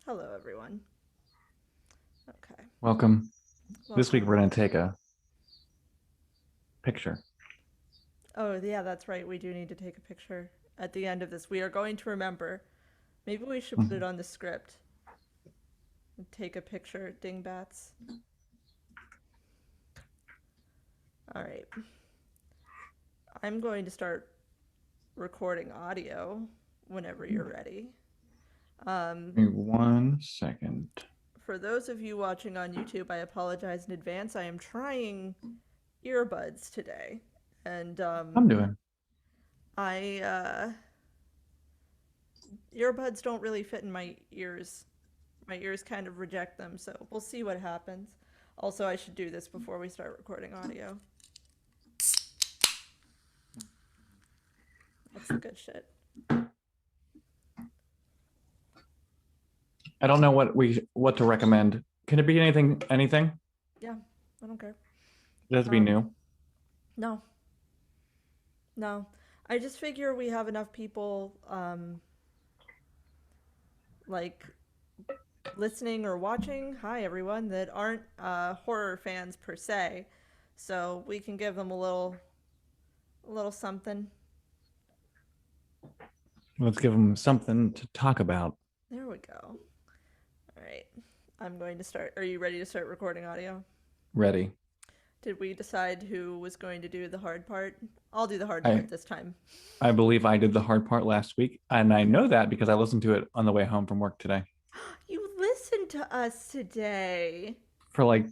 Hello, everyone. Okay. Welcome. This week Welcome. we're going to take a picture. Oh, yeah, that's right. We do need to take a picture at the end of this. We are going to remember. Maybe we should put it Mhm. on the script. Take a picture, dingbats. All right. I'm going to start recording audio whenever you're ready. Um, Give me 1 second. for those of you watching on YouTube, I apologize in advance. I am trying earbuds today. And I'm doing. I earbuds don't really fit in my ears. My ears kind of reject them, so we'll see what happens. Also, I should do this before we start recording audio. That's the good shit. I don't know what to recommend. Can it be anything? Anything? Yeah, I don't care. It has to be Um, new. no, no. I just figure we have enough people, like listening or watching. Hi, everyone, that aren't horror fans per se, so we can give them a little something. Let's give them something to talk about. There we go. All right, I'm going to start. Are you ready to start recording audio? Ready. Did we decide who was going to do the hard part? I'll do the hard I part this time. I believe I did the hard part last week, and I know that because I listened to it on the way home from work today You listened to us today. for like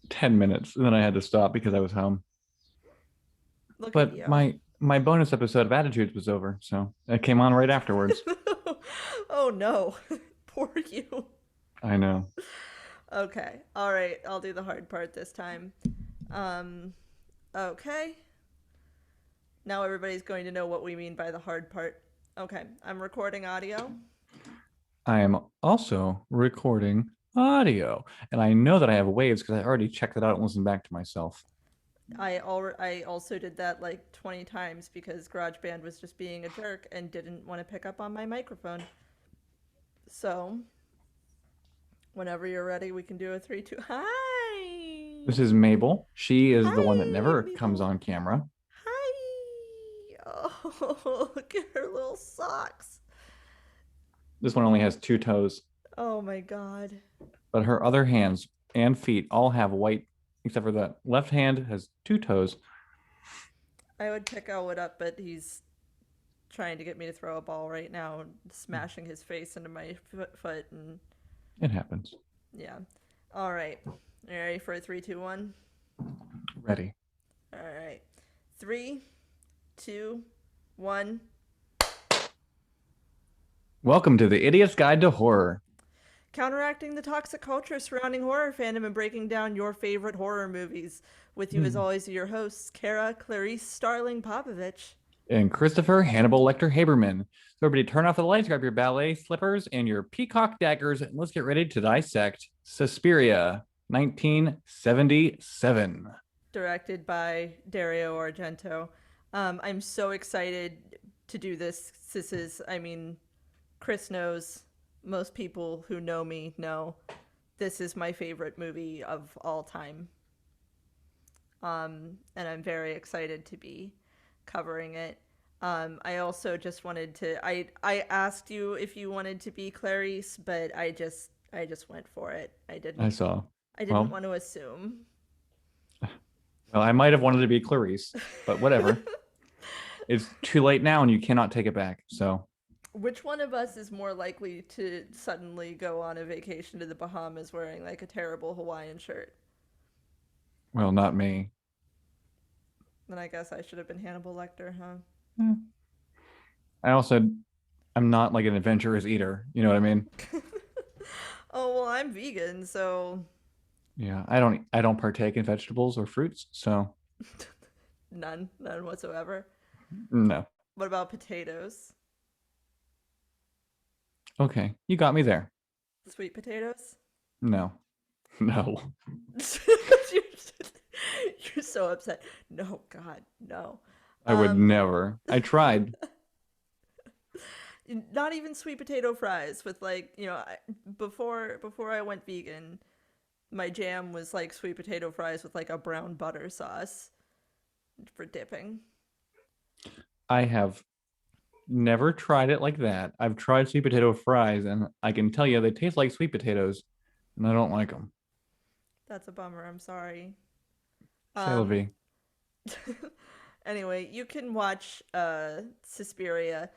10 minutes, and then I had to stop because I was home. Look at But you. my bonus episode of Attitudes was over, so it came on right afterwards. Oh no. Poor you. I know. Okay. All right. I'll do the hard part this time. Um, okay. Now everybody's going to know what we mean by the hard part. Okay. I'm recording audio. I am also recording audio, and I know that I have waves because I already checked it out and listened back to myself. I also did that like 20 times because GarageBand was just being a jerk and didn't want to pick up on my microphone. So, whenever you're ready, we can do a 3 2. This Hi! is Mabel. She is the one that Hi, never comes Mabel. on camera. Hi! Oh, look at her little socks. This one only has two toes, Oh my god. but her other hands and feet all have white, except for the left hand has two toes. I would pick Elwood up, but he's trying to get me to throw a ball right now and smashing his face into my foot and It happens. yeah. All right. You ready for a 3 2 1? Ready. All right. 3 2 1. Welcome to the Idiot's Guide to Horror. Counteracting the toxic culture surrounding horror fandom and breaking down your favorite horror movies. With you, as Hmm. always, your hosts, Cara, Clarice, Starling, Popovich. And Christopher Hannibal Lecter Haberman. So everybody turn off the lights, grab your ballet slippers and your peacock daggers, and let's get ready to dissect Suspiria, 1977. Directed by Dario Argento. I'm so excited to do this. This is, I mean, Chris knows, most people who know me know, this is my favorite movie of all time. And I'm very excited to be covering it. I also just wanted to. I asked you if you wanted to be Clarice, but I just went for it. I saw. I didn't Well, want to assume. well, I might have wanted to be Clarice, but whatever. It's too late now and you cannot take it back. So, Which one of us is more likely to suddenly go on a vacation to the Bahamas wearing like a terrible Hawaiian shirt? well, not me. Then I guess I should have been Hannibal Lecter, huh? Eh. I also, I'm not like an adventurous eater. You know what I mean? Oh, well, I'm vegan, so Yeah, I don't partake in vegetables or fruits. So, none whatsoever. no. What about potatoes? Okay, you got me there. Sweet potatoes? No, no, you're, you're so upset. No, God, no. I would Um, never. I tried. Not even sweet potato fries with like, before I went vegan, my jam was like sweet potato fries with like a brown butter sauce for dipping. I have never tried it like that. I've tried sweet potato fries, and I can tell you they taste like sweet potatoes, and I don't like them. That's a bummer. I'm sorry. C'est la Um vie. anyway, you can watch Suspiria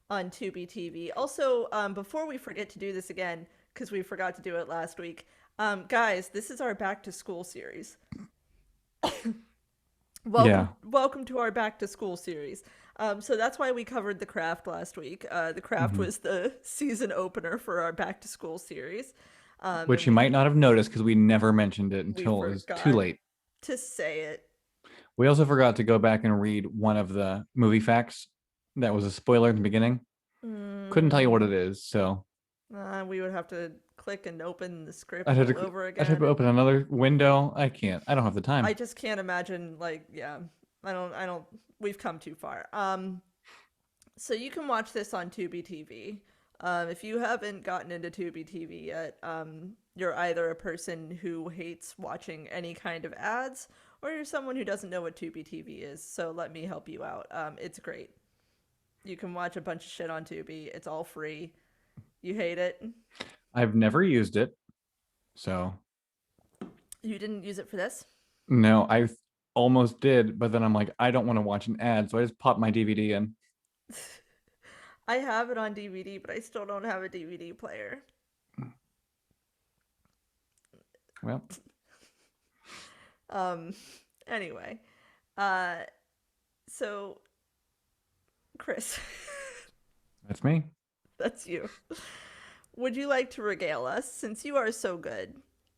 on Tubi TV. Also, before we forget to do this again, because we forgot to do it last week, guys, this is our back to school series. Yeah. Welcome to our back to school series. So that's why we covered The Craft last week. The Craft Mhm. was the season opener for our back to school series. Which And you we might not have noticed because we never mentioned it we until it was too forgot late. to say it. We also forgot to go back and read one of the movie facts that was a spoiler in the beginning. Couldn't tell you what Mm, it is, so we would have to click and open the script I'd have all to over I'd have again, to and open another window. I can't. I don't have the I time. just can't imagine. Like, yeah, I don't. We've come too far. So you can watch this on Tubi TV. If you haven't gotten into Tubi TV yet, you're either a person who hates watching any kind of ads, or you're someone who doesn't know what Tubi TV is. So let me help you out. It's great. You can watch a bunch of shit on Tubi. It's all free. You hate it? I've never used it, so You didn't use it for this? no, I almost did, but then I'm like, I don't want to watch an ad, so I just pop my DVD in. I have it on DVD, but I still don't have a DVD player. Well, Um, anyway, uh, so Chris, that's me. that's you. Would you like to regale us, since you are so good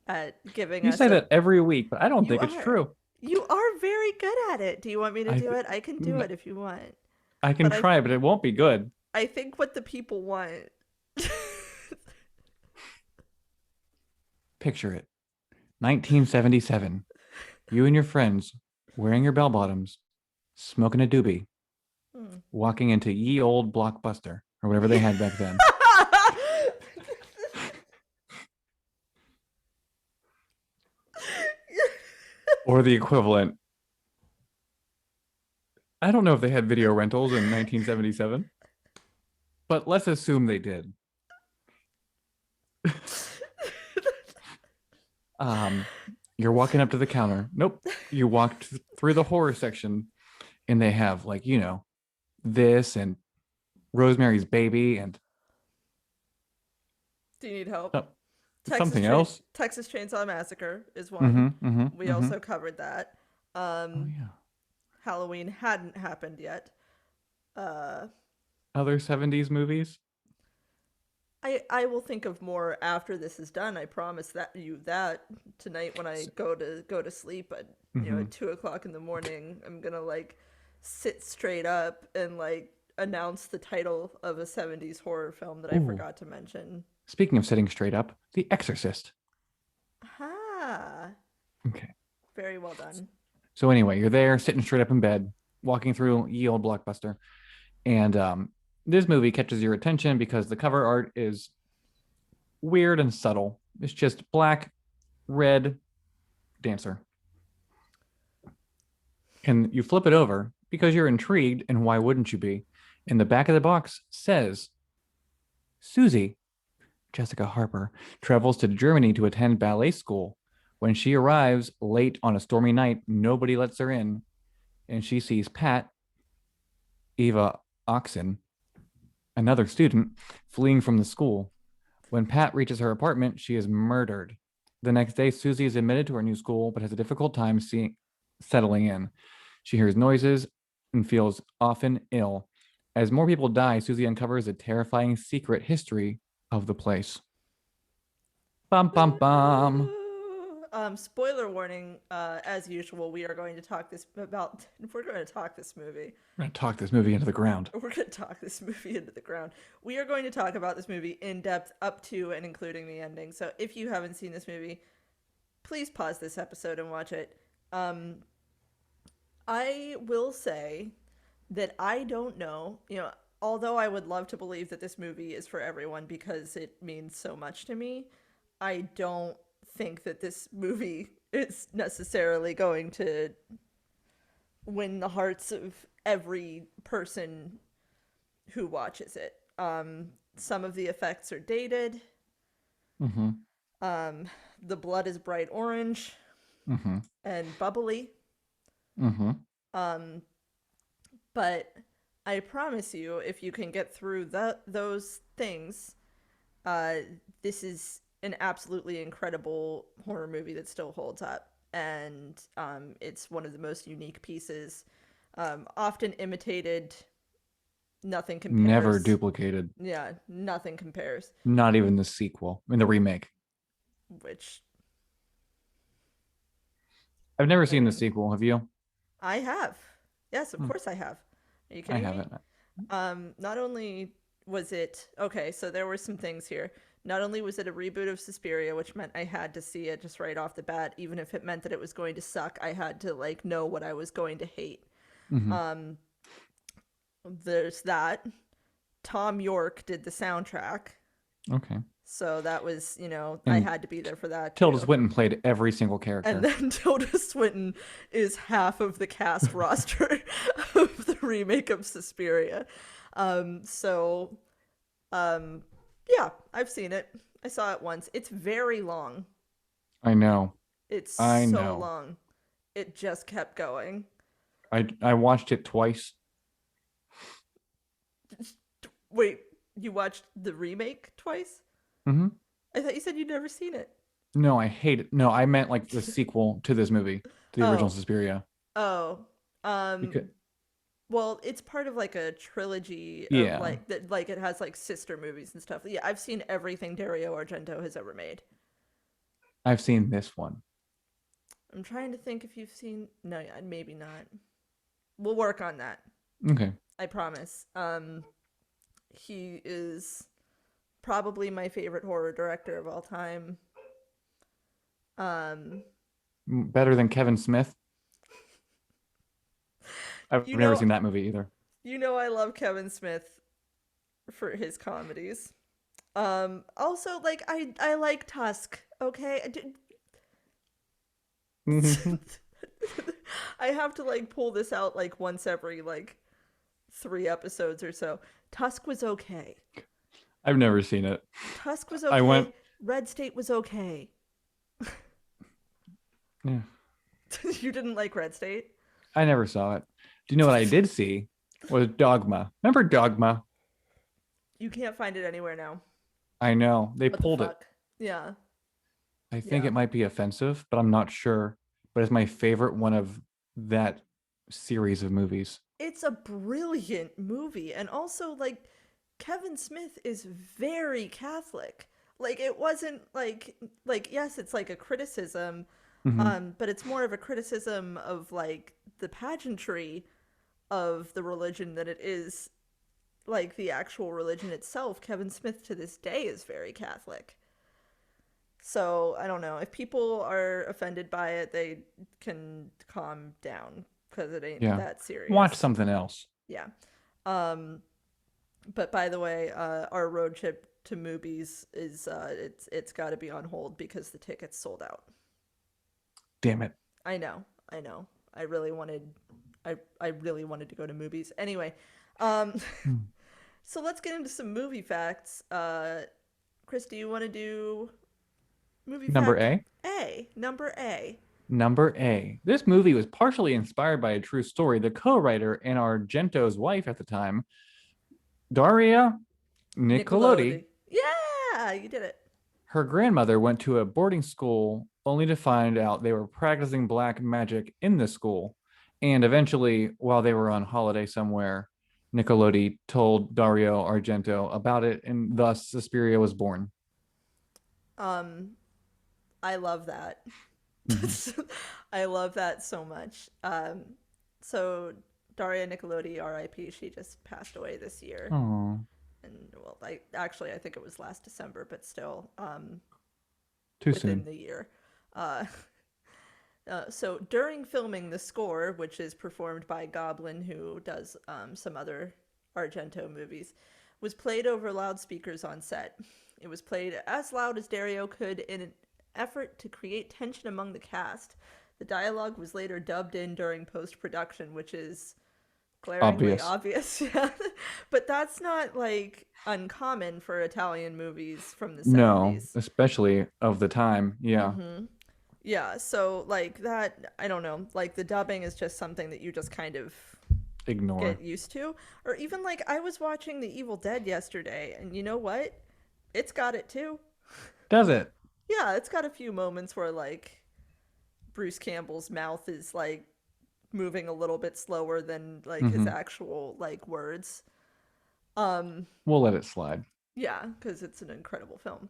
at giving You us say a? that every week, but I don't You think it's are. true. You are very good at it. Do you want me to I do th- it? I can do it if you want. I can But try, but it won't be good. I think what the people want. Picture it. 1977. You and your friends wearing your bell bottoms, smoking a doobie, Hmm. walking into ye old Blockbuster or whatever they had back then, or the equivalent. I don't know if they had video rentals in 1977, but let's assume they did. Um, you're walking up to the counter. Nope. You walked through the horror section and they have like, this and Rosemary's Baby and Do you need help? uh, something else. Texas Chainsaw Massacre is one. Mm-hmm. Mm-hmm. We Mm-hmm. also covered that. Oh Um, yeah. Halloween hadn't happened yet. Uh, Other 70s movies. I will think of more after this is done. I promise that tonight when I go to sleep at Mm-hmm. at 2 o'clock in the morning, I'm gonna like sit straight up and like announce the title of a 70s horror film that I Ooh. forgot to mention. Speaking of sitting straight up, The Exorcist. Ha! Okay. Very well done. So anyway, you're there sitting straight up in bed, walking through ye old Blockbuster, and this movie catches your attention because the cover art is weird and subtle. It's just black, red dancer. And you flip it over because you're intrigued, and why wouldn't you be? And the back of the box says Susie, Jessica Harper, travels to Germany to attend ballet school. When she arrives late on a stormy night, nobody lets her in, and she sees Pat, Eva Oxen, another student, fleeing from the school. When Pat reaches her apartment, she is murdered. The next day, Susie is admitted to her new school, but has a difficult time settling in. She hears noises and feels often ill. As more people die, Susie uncovers a terrifying secret history of the place. Bum bum bum. Spoiler warning. As usual, we are going to talk this about. We're going to talk this movie. We're gonna talk this movie into the ground. We're going to talk this movie into the ground. We are going to talk about this movie in depth, up to and including the ending. So if you haven't seen this movie, please pause this episode and watch it. I will say that I don't know. although I would love to believe that this movie is for everyone because it means so much to me, I don't think that this movie is necessarily going to win the hearts of every person who watches it. Some of the effects are dated. Mm-hmm. Um, the blood is bright orange Mm-hmm. and bubbly. Mm-hmm. Um, but I promise you, if you can get through those things, uh, this is an absolutely incredible horror movie that still holds up. And it's one of the most unique pieces. Often imitated, nothing Never compares. duplicated. Yeah, nothing compares. Not even the sequel. I mean, the remake. Which, I've never I seen the mean, sequel. Have you? I have. Yes, of Hmm. course I have. Are you I kidding me? haven't. Not only was it okay, so there were some things here. Not only was it a reboot of Suspiria, which meant I had to see it just right off the bat, even if it meant that it was going to suck, I had to like know what I was going to hate. Mm-hmm. Um, there's that. Tom York did the soundtrack, Okay. so that was, I And had to be there for that Tilda too. Swinton played every single And character. then Tilda Swinton is half of the cast roster of the remake of Suspiria. So Um, yeah, I've seen it. I saw it once. It's very long. I know. It's I so know. long. It just kept going. I watched it twice. Wait, you watched the remake twice? Mm-hmm. I thought you said you'd never seen it. No, I hate it. No, I meant like the sequel to this movie, to the original Oh, Suspiria. oh. Um, Because well, it's part of like a trilogy of yeah, like that like it has like sister movies and stuff. Yeah, I've seen everything Dario Argento has ever made. I've seen this one. I'm trying to think if you've seen no, yeah, maybe not. We'll work on that. Okay. I promise. He is probably my favorite horror director of all time. Um, Better than Kevin Smith. I've you never know, seen that movie either. I love Kevin Smith for his comedies. Also like I like Tusk. Okay, I have to like pull this out like once every like 3 episodes or so. Tusk was okay. I've never seen it. Tusk was I went. okay. Red State was okay. Yeah, You didn't like Red State? I never saw it. Do you know what I did see? Was Dogma. Remember Dogma? You can't find it anywhere now. I know they What the pulled it. fuck? Yeah. I think Yeah. it might be offensive, but I'm not sure. But it's my favorite one of that series of movies. It's a brilliant movie. And also, like, Kevin Smith is very Catholic. Like, it wasn't like, yes, it's like a criticism, Hmm. but it's more of a criticism of, like, the pageantry of the religion than it is, like, the actual religion itself. Kevin Smith to this day is very Catholic. So I don't know. If people are offended by it, they can calm down because it ain't Yeah. that Watch serious. something else. Yeah. Um, but by the way, our road trip to movies is it's got to be on hold because the tickets sold out. Damn it. I know. I know. I really wanted I really wanted to go to movies. Anyway, um Hmm. so let's get into some movie facts. Chris, do you want to do movie Number fact A. A? Number A. Number A. This movie was partially inspired by a true story. The co-writer and Argento's wife at the time, Daria Nicolodi, Nickelodeon. Yeah, you did it. her grandmother went to a boarding school only to find out they were practicing black magic in the school. And eventually, while they were on holiday somewhere, Nicolodi told Dario Argento about it, and thus Suspiria was born. Um, I love that. Mhm. I love that so much. So Daria Nicolodi, R.I.P. She just passed away this year, Oh, and well, I think it was last December, but still, too within soon. the year. Uh, so during filming the score, which is performed by Goblin, who does some other Argento movies, was played over loudspeakers on set. It was played as loud as Dario could in an effort to create tension among the cast. The dialogue was later dubbed in during post production, which is glaringly Obvious. obvious. Yeah. But that's not like uncommon for Italian movies from the No, 70s. especially of the time. Yeah. Mm-hmm. Yeah, so like that, I don't know, like the dubbing is just something that you just kind of get Ignore. used to. Or even like I was watching The Evil Dead yesterday, and you know what? It's got it too. Does it? Yeah, it's got a few moments where like Bruce Campbell's mouth is like moving a little bit slower than like his Hmm. actual like words. Um We'll let it slide. yeah, cuz it's an incredible film.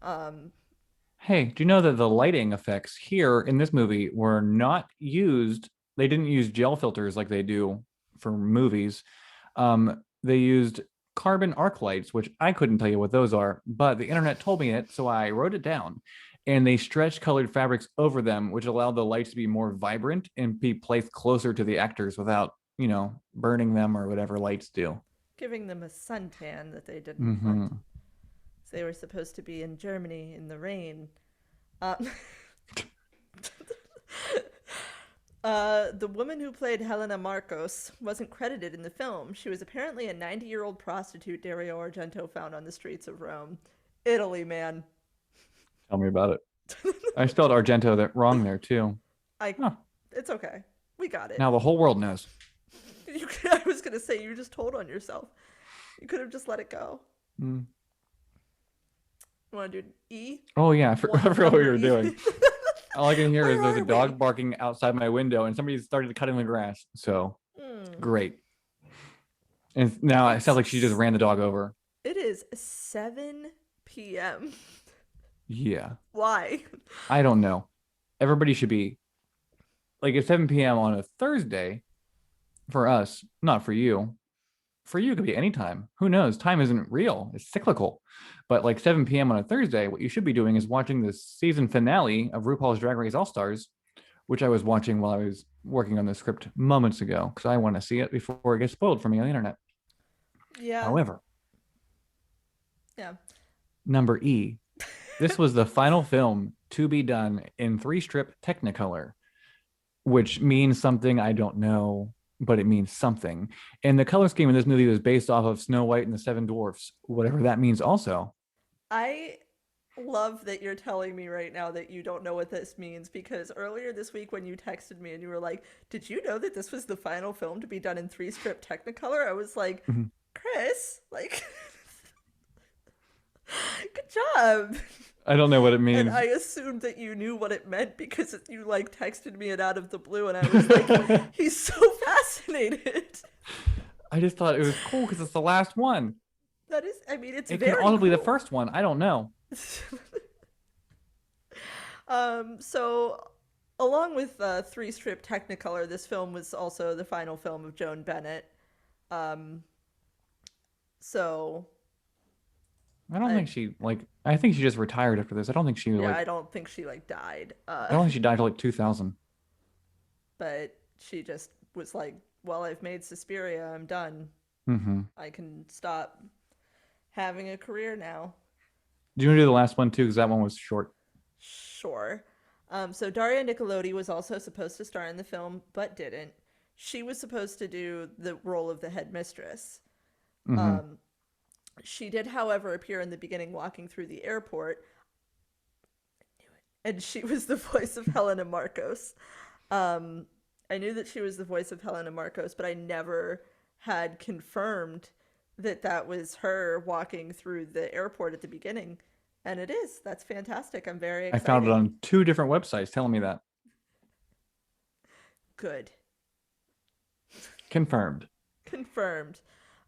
Um Hey, do you know that the lighting effects here in this movie were not used? They didn't use gel filters like they do for movies. They used carbon arc lights, which I couldn't tell you what those are, but the internet told me it, so I wrote it down. And they stretched colored fabrics over them, which allowed the lights to be more vibrant and be placed closer to the actors without, burning them or whatever lights do. Giving them a suntan that they didn't want. Hmm. They were supposed to be in Germany in the rain. Uh, the woman who played Helena Marcos wasn't credited in the film. She was apparently a 90-year-old prostitute Dario Argento found on the streets of Rome. Italy, man. Tell me about it. I spelled Argento that wrong there too. I. Huh. It's okay. We got it. Now the whole world knows. I was gonna say you just told on yourself. You could have just let it go. Mm. You want to do E? Oh yeah, I forgot what you Number were E. doing. All I can hear is Where there's a are we? dog barking outside my window, and somebody started cutting the grass. So Hmm. great. And now it sounds like she just It's ran the dog over. it is 7 p.m. Yeah, Why? I don't know. Everybody should be like at 7 p.m. on a Thursday for us, not for you. For you, it could be any time. Who knows? Time isn't real, it's cyclical. But like 7 p.m. on a Thursday, what you should be doing is watching the season finale of RuPaul's Drag Race All Stars, which I was watching while I was working on the script moments ago because I want to see it before it gets spoiled for me on the internet. Yeah. However, Yeah. number E, this was the final film to be done in three strip Technicolor, which means something I don't know, but it means something. And the color scheme in this movie was based off of Snow White and the Seven Dwarfs, whatever that means, also. I love that you're telling me right now that you don't know what this means because earlier this week when you texted me and you were like, "Did you know that this was the final film to be done in three-strip Technicolor?" I was like, Mhm. "Chris, like good job." I don't know what it And means. I assumed that you knew what it meant because you like texted me it out of the blue and I was like, "He's so fascinated." I just thought it was cool because it's the last one. That is, I mean, it's It could very also be the cool. first one. I don't know. So along with three strip Technicolor, this film was also the final film of Joan Bennett. Um, so I don't I think she like. I think she just retired after this. I don't think she yeah, I like. don't think she like died. I don't think she died till like 2000. But she just was like, well, I've made Suspiria, I'm done. Mm-hmm. I can stop having a career now. Do you want to do the last one too? Because that one was short. Sure. So Daria Nicolodi was also supposed to star in the film, but didn't. She was supposed to do the role of the headmistress. Mm-hmm. Um, she did, however, appear in the beginning walking through the airport, and she was the voice of Helena Marcos. Um, I knew that she was the voice of Helena Marcos, but I never had confirmed that that was her walking through the airport at the beginning. And it is. That's fantastic. I'm very I found it excited. on two different websites telling me that. Good. Confirmed. Confirmed.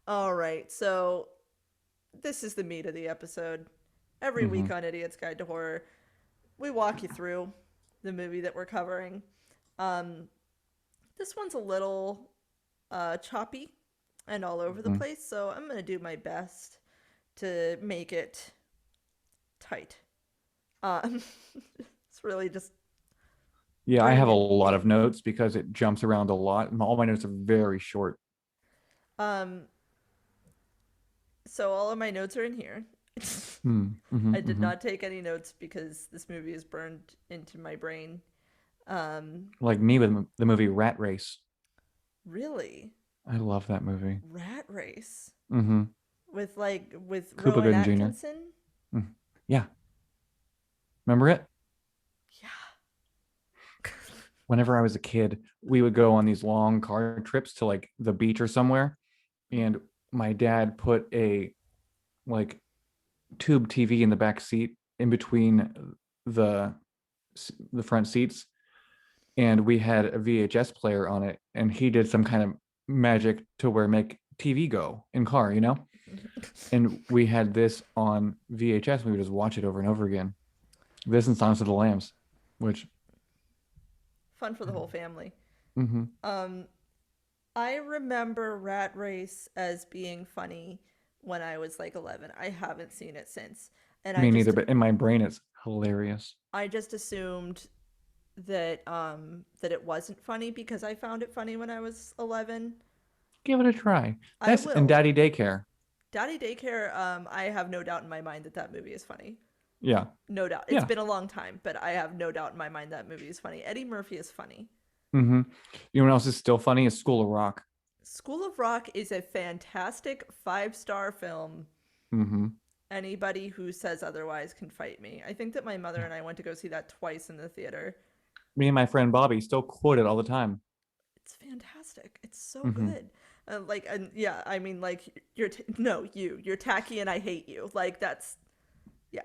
All right. So this is the meat of the episode. Every Mm-hmm. week on Idiot's Guide to Horror, we walk you through the movie that we're covering. Um, this one's a little choppy and all over the Mm-hmm. place, so I'm gonna do my best to make it tight. It's really just Yeah, I bring have a it lot of in. notes because it jumps around a lot. All my notes are very short. Um, So all of my notes are in here. Mm, mm-hmm, I did mm-hmm. not take any notes because this movie is burned into my brain. Um, Like me with the movie Rat Race. really? I love that movie. Rat Race Mm-hmm. with Cuba Rowan Gooding Jr. Atkinson? Mm. Yeah, remember it? Yeah. Whenever I was a kid, we would go on these long car trips to like the beach or somewhere, and my dad put a like tube TV in the back seat in between the the front seats, and we had a VHS player on it, and he did some kind of magic to where make TV go in car, you know? And we had this on VHS. We would just watch it over and over again. This and Songs of the Lambs, which, Fun for the whole family. mm-hmm. Um, I remember Rat Race as being funny when I was like 11. I haven't seen it since. And Me neither, but in my brain it's hilarious. I just assumed that that it wasn't funny because I found it funny when I was 11. Give it a try. I That's in will. Daddy Daycare. Daddy Daycare, I have no doubt in my mind that that movie is funny. Yeah, No doubt. It's yeah. been a long time, but I have no doubt in my mind that movie is funny. Eddie Murphy is funny. Mm-hmm. You know what else is still funny? Is School of Rock. School of Rock is a fantastic 5-star film. Mm-hmm. Anybody who says otherwise can fight me. I think that my mother Yeah. and I went to go see that twice in the theater. Me and my friend Bobby still quote it all the time. It's fantastic. It's so Mm-hmm. good. And yeah, I mean, like no, you're tacky and I hate you. Like that's yeah,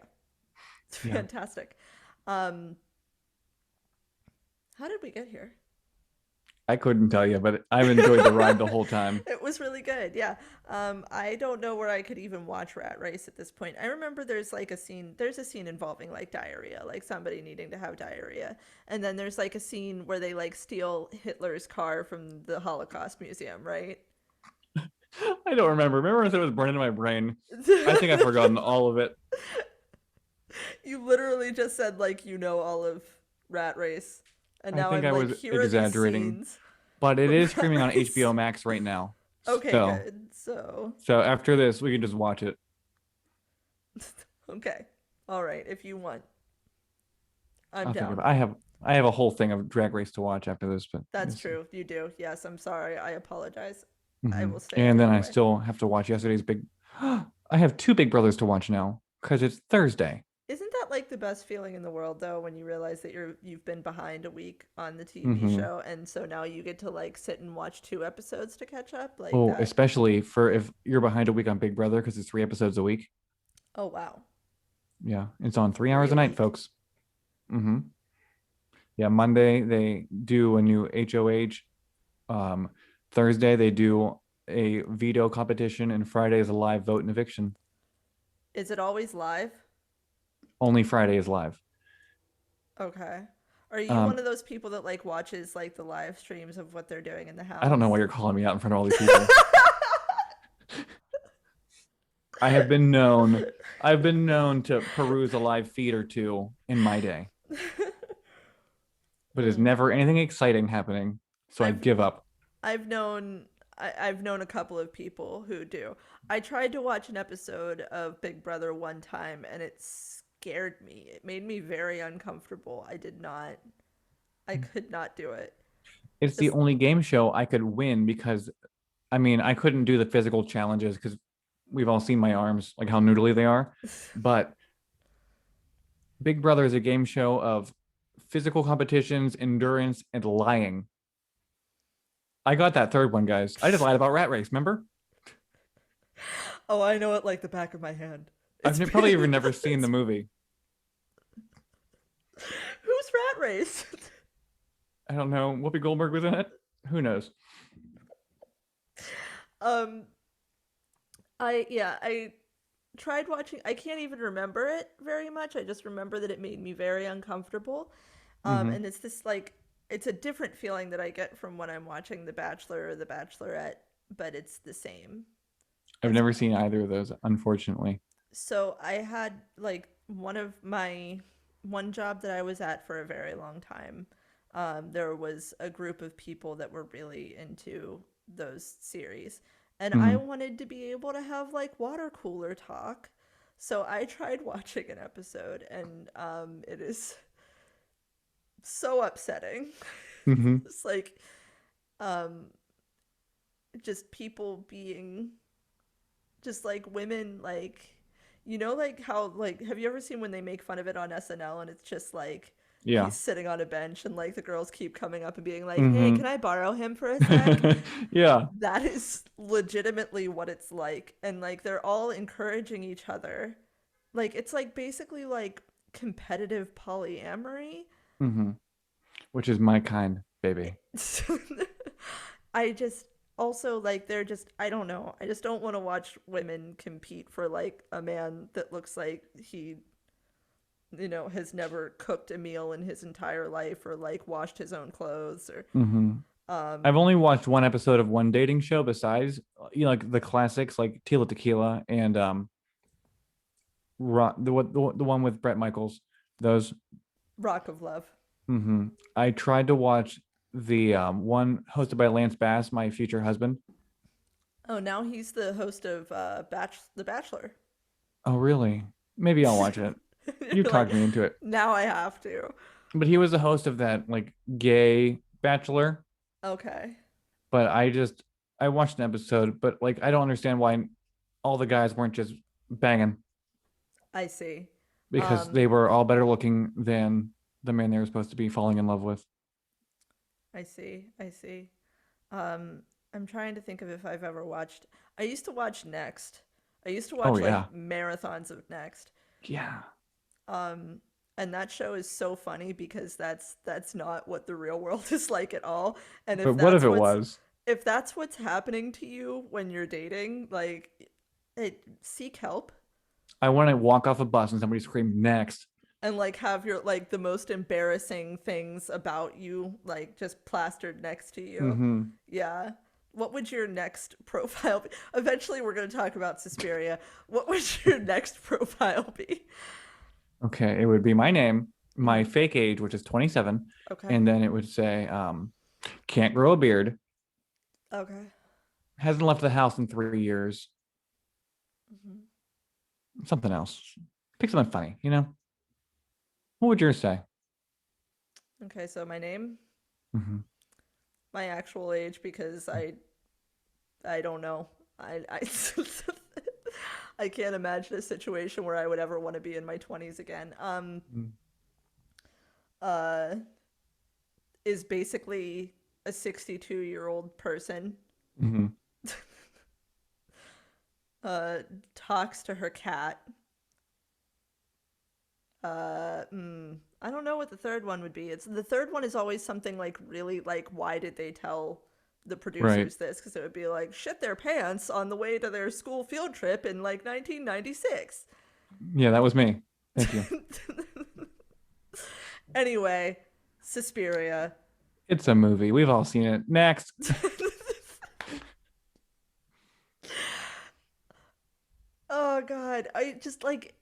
it's Yeah. fantastic. Um, how did we get here? I couldn't tell you, but I've enjoyed the ride the whole time. It was really good. Yeah. I don't know where I could even watch Rat Race at this point. I remember there's a scene involving like diarrhea, like somebody needing to have diarrhea. And then there's like a scene where they like steal Hitler's car from the Holocaust Museum, right? I don't remember. Remember as it was burned into my brain? I think I've forgotten all of it. You literally just said like you know all of Rat Race. And I now think I'm I like, was here are these exaggerating, scenes but it from is Rat streaming on Race. HBO Max right now. Okay, So, good. So, so after this, we can just watch it. okay. All right, if you want. I'm I'll think of down. it. I have a whole thing of Drag Race to watch after this, but That's we'll see. true. You do. Yes, I'm sorry. I apologize. I Hmm. will stay out And of then your I way. still have to watch yesterday's big. I have two Big Brothers to watch now because it's Thursday. Isn't that like the best feeling in the world though when you realize that you've been behind a week on the TV Hmm. show and so now you get to like sit and watch 2 episodes to catch up like Oh, that. especially for if you're behind a week on Big Brother because it's 3 episodes a week. Oh wow. Yeah, it's on 3 hours 3 a a night, week. folks. Hmm. Yeah, Monday they do a new HOH. Um, Thursday they do a veto competition, and Friday is a live vote and eviction. Is it always live? Only Friday is live. Okay. Are you one Um, of those people that like watches like the live streams of what they're doing in the I don't know why house? you're calling me out in front of all these people. I have been known. I've been known to peruse a live feed or two in my day, but there's Mm. never anything exciting happening, so I I've give up. I've known I've known a couple of people who do. I tried to watch an episode of Big Brother one time and it scared me. It made me very uncomfortable. I could not do it. It's the Just only game show I could win because I mean I couldn't do the physical challenges because we've all seen my arms, like how noodly they are. But Big Brother is a game show of physical competitions, endurance, and lying. I got that third one, guys. I just lied about Rat Race, remember? oh, I know it like the back of my hand. I've It's probably even been never seen the movie. Who's Rat Race? I don't know. Whoopi Goldberg was in it. Who knows? um I tried watching. I can't even remember it very much. I just remember that it made me very uncomfortable. Hmm. And it's this like it's a different feeling that I get from when I'm watching The Bachelor or The Bachelorette, but it's the same I've as never well. seen either of those, unfortunately. So I had like one job that I was at for a very long time. There was a group of people that were really into those series, and I Hmm. wanted to be able to have like water cooler talk. So I tried watching an episode, and it is so upsetting. Hmm. It's like um, just people being just like women, like like how like have you ever seen when they make fun of it on SNL and it's just like Yeah. he's sitting on a bench and like the girls keep coming up and being like, "Hey, Hmm. can I borrow him for a sec?" Yeah. That is legitimately what it's like, and like they're all encouraging each other. Like it's like basically like competitive polyamory. Hmm. Which is my kind, baby. I just also like they're just I don't know. I just don't want to watch women compete for like a man that looks like he has never cooked a meal in his entire life or like washed his own clothes or Hmm. I've um only watched one episode of one dating show besides, like the classics like Tila Tequila and the one with Brett Michaels. Those. Rock of Love. Hmm. I tried to watch the one hosted by Lance Bass, my future husband. Oh, now he's the host of The Bachelor. Oh, really? Maybe I'll watch it. You You're like, talked me into it. now I have to. But he was the host of that like gay Bachelor. Okay. But I watched an episode, but like I don't understand why all the guys weren't just banging I see. because Um they were all better looking than the man they were supposed to be falling in love with. I see. I see. Um, I'm trying to think of if I've ever watched. I used to watch Next. I used to Oh watch yeah. like marathons of Next. Yeah. Um, and that show is so funny because that's not what the real world is like at all. And But what if it was? if that's what's happening to you when you're dating, like seek help I want to walk off a bus and somebody scream next. and like have your like the most embarrassing things about you like just plastered next to you. Hmm. Yeah. What would your next profile be? Eventually we're going to talk about Suspiria. What would your next profile be? Okay, it would be my name, my Hmm. fake age, which is 27, Okay. and then it would say, can't grow a beard, Okay. hasn't left the house in 3 years, Hmm. something else. Pick something funny, you know? What would yours say? Okay, so my name, Hmm. my actual age because I don't know. I I can't imagine a situation where I would ever want to be in my 20s again. Uh is basically a 62-year-old person Hmm. uh talks to her cat. I don't know what the third one would be. It's the third one is always something like really like why did they tell the Right. producers this? Because it would be like shit their pants on the way to their school field trip in like 1996. Yeah, that was me. Thank you. Anyway, Suspiria. It's a movie. We've all seen it. Next. Oh god, I just like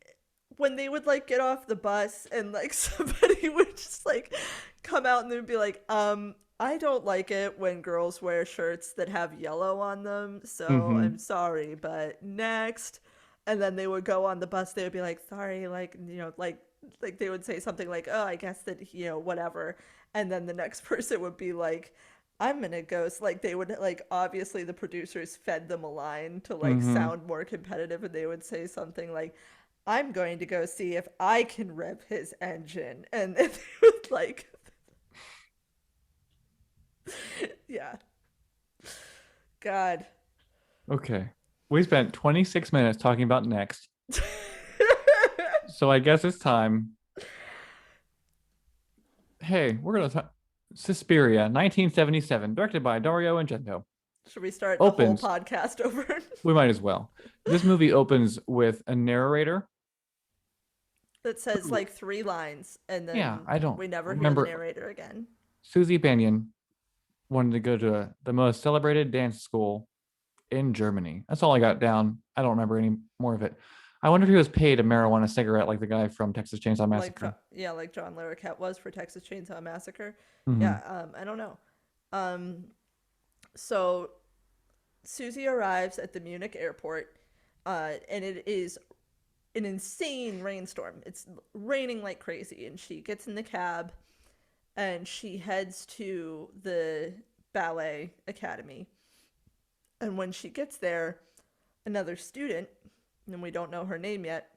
when they would like get off the bus and like somebody would just like come out and they'd be like, I don't like it when girls wear shirts that have yellow on them, so I'm Hmm. sorry, but next. And then they would go on the bus, they would be like, sorry, like, like they would say something like, oh, I guess that, whatever. And then the next person would be like, I'm gonna go. So, like they would like obviously the producers fed them a line to like Hmm. sound more competitive, and they would say something like, "I'm going to go see if I can rev his engine," and they would like, yeah, God. Okay. We spent 26 minutes talking about next. So I guess it's time. Hey, we're going to talk Suspiria, 1977, directed by Dario Argento. Should we start the whole Opens, podcast over? we might as well. This movie opens with a narrator That says who, like three lines, and yeah, then I don't we never hear the remember. narrator again. Susie Banyan wanted to go to the most celebrated dance school in Germany. That's all I got down. I don't remember any more of it. I wonder if he was paid a marijuana cigarette like the guy from Texas Chainsaw Like Massacre. Yeah, like John Larroquette was for Texas Chainsaw Massacre. Hmm. Yeah, I don't know. Um, so Susie arrives at the Munich airport, and it is an insane rainstorm. It's raining like crazy, and she gets in the cab and she heads to the ballet academy. And when she gets there, another student, and we don't know her name yet,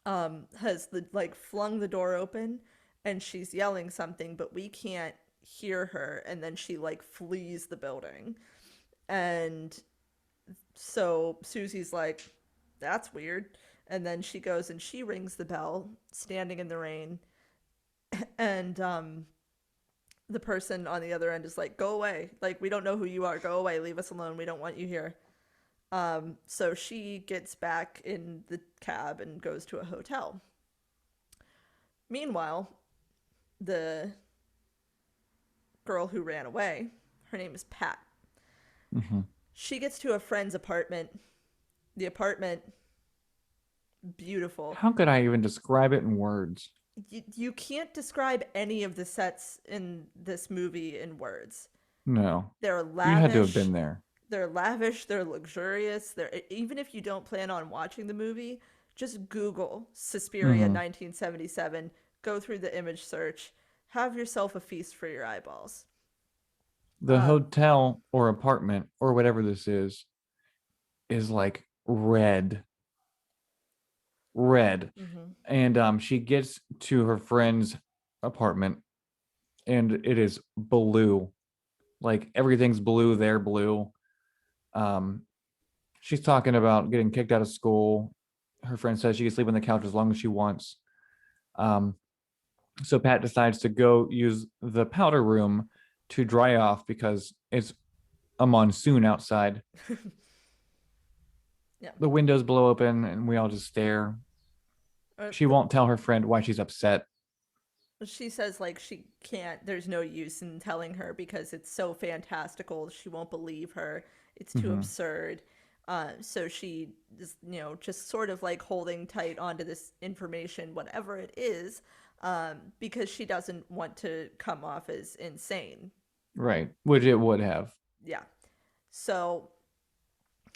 has flung the door open, and she's yelling something, but we can't hear her. And then she flees the building, and so Susie's like, "That's weird." And then she goes and she rings the bell, standing in the rain, and the person on the other end is like, "Go away! Like, we don't know who you are. Go away! Leave us alone. We don't want you here." So she gets back in the cab and goes to a hotel. Meanwhile, the girl who ran away, her name is Pat. Hmm. She gets to a friend's apartment. The apartment, beautiful. How could I even describe it in words? You can't describe any of the sets in this movie in words. No. They're You had to have lavish. been there. They're lavish. They're luxurious. They're even if you don't plan on watching the movie, just Google Suspiria Hmm. 1977. Go through the image search. Have yourself a feast for your eyeballs. The Um, hotel or apartment or whatever this is like red, red. mhm. And she gets to her friend's apartment and it is blue. Like everything's blue, they're blue. Um, she's talking about getting kicked out of school. Her friend says she can sleep on the couch as long as she wants. Um, so Pat decides to go use the powder room to dry off because it's a monsoon outside. Yeah. The windows blow open and we all just stare. She The won't tell her friend why she's upset. She says she can't, there's no use in telling her because it's so fantastical. She won't believe her. It's too Mm-hmm. absurd. So she is, just sort of holding tight onto this information, whatever it is, because she doesn't want to come off as insane. Right, which it would have. Yeah. So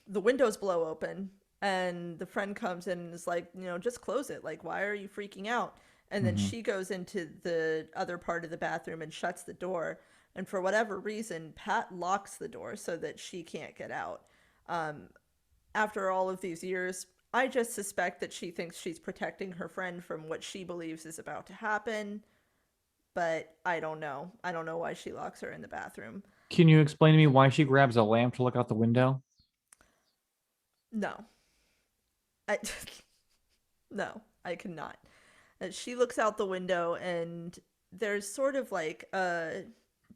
the windows blow open, and the friend comes in and is like, just close it. Like, why are you freaking out? And then Mm-hmm. she goes into the other part of the bathroom and shuts the door. And for whatever reason, Pat locks the door so that she can't get out. Um, After all of these years, I just suspect that she thinks she's protecting her friend from what she believes is about to happen. But I don't know. I don't know why she locks her in the bathroom. Can you explain to me why she grabs a lamp to look out the window? No. I, no, I cannot. She looks out the window, and there's sort of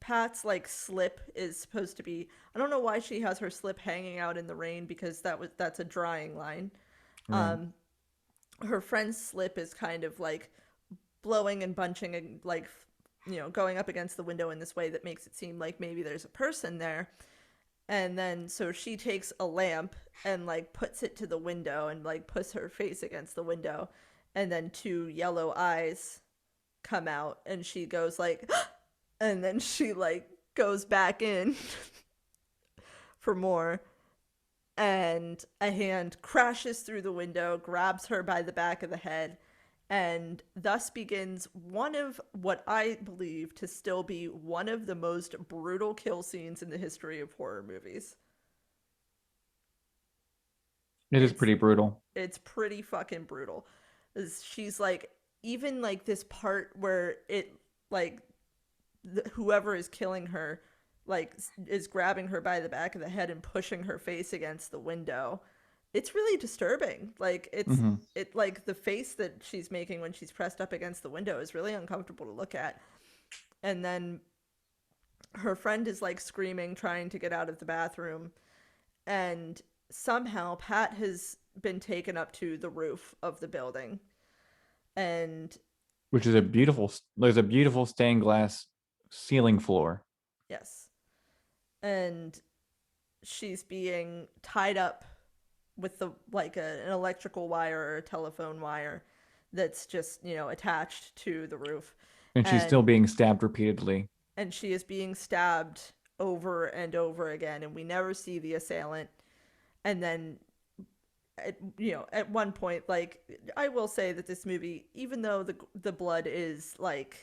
Pat's slip is supposed to be. I don't know why she has her slip hanging out in the rain because that's a drying line. Right. Um, Her friend's slip is kind of blowing and bunching and going up against the window in this way that makes it seem like maybe there's a person there. And then so she takes a lamp and puts it to the window and puts her face against the window, and then two yellow eyes come out, and she goes and then she goes back in for more, and a hand crashes through the window, grabs her by the back of the head, and thus begins one of what I believe to still be one of the most brutal kill scenes in the history of horror movies. It is It's pretty brutal. it's pretty fucking brutal. She's even this part where it like whoever is killing her is grabbing her by the back of the head and pushing her face against the window. It's really disturbing. Hmm. The face that she's making when she's pressed up against the window is really uncomfortable to look at. And then her friend is screaming, trying to get out of the bathroom, and somehow Pat has been taken up to the roof of the building. And Which is a beautiful, there's a beautiful stained glass ceiling floor. yes, and she's being tied up with an electrical wire or a telephone wire that's just attached to the roof. And she's still and being stabbed repeatedly. and she is being stabbed over and over again, and we never see the assailant. And then at one point, like, I will say that this movie, even though the blood is like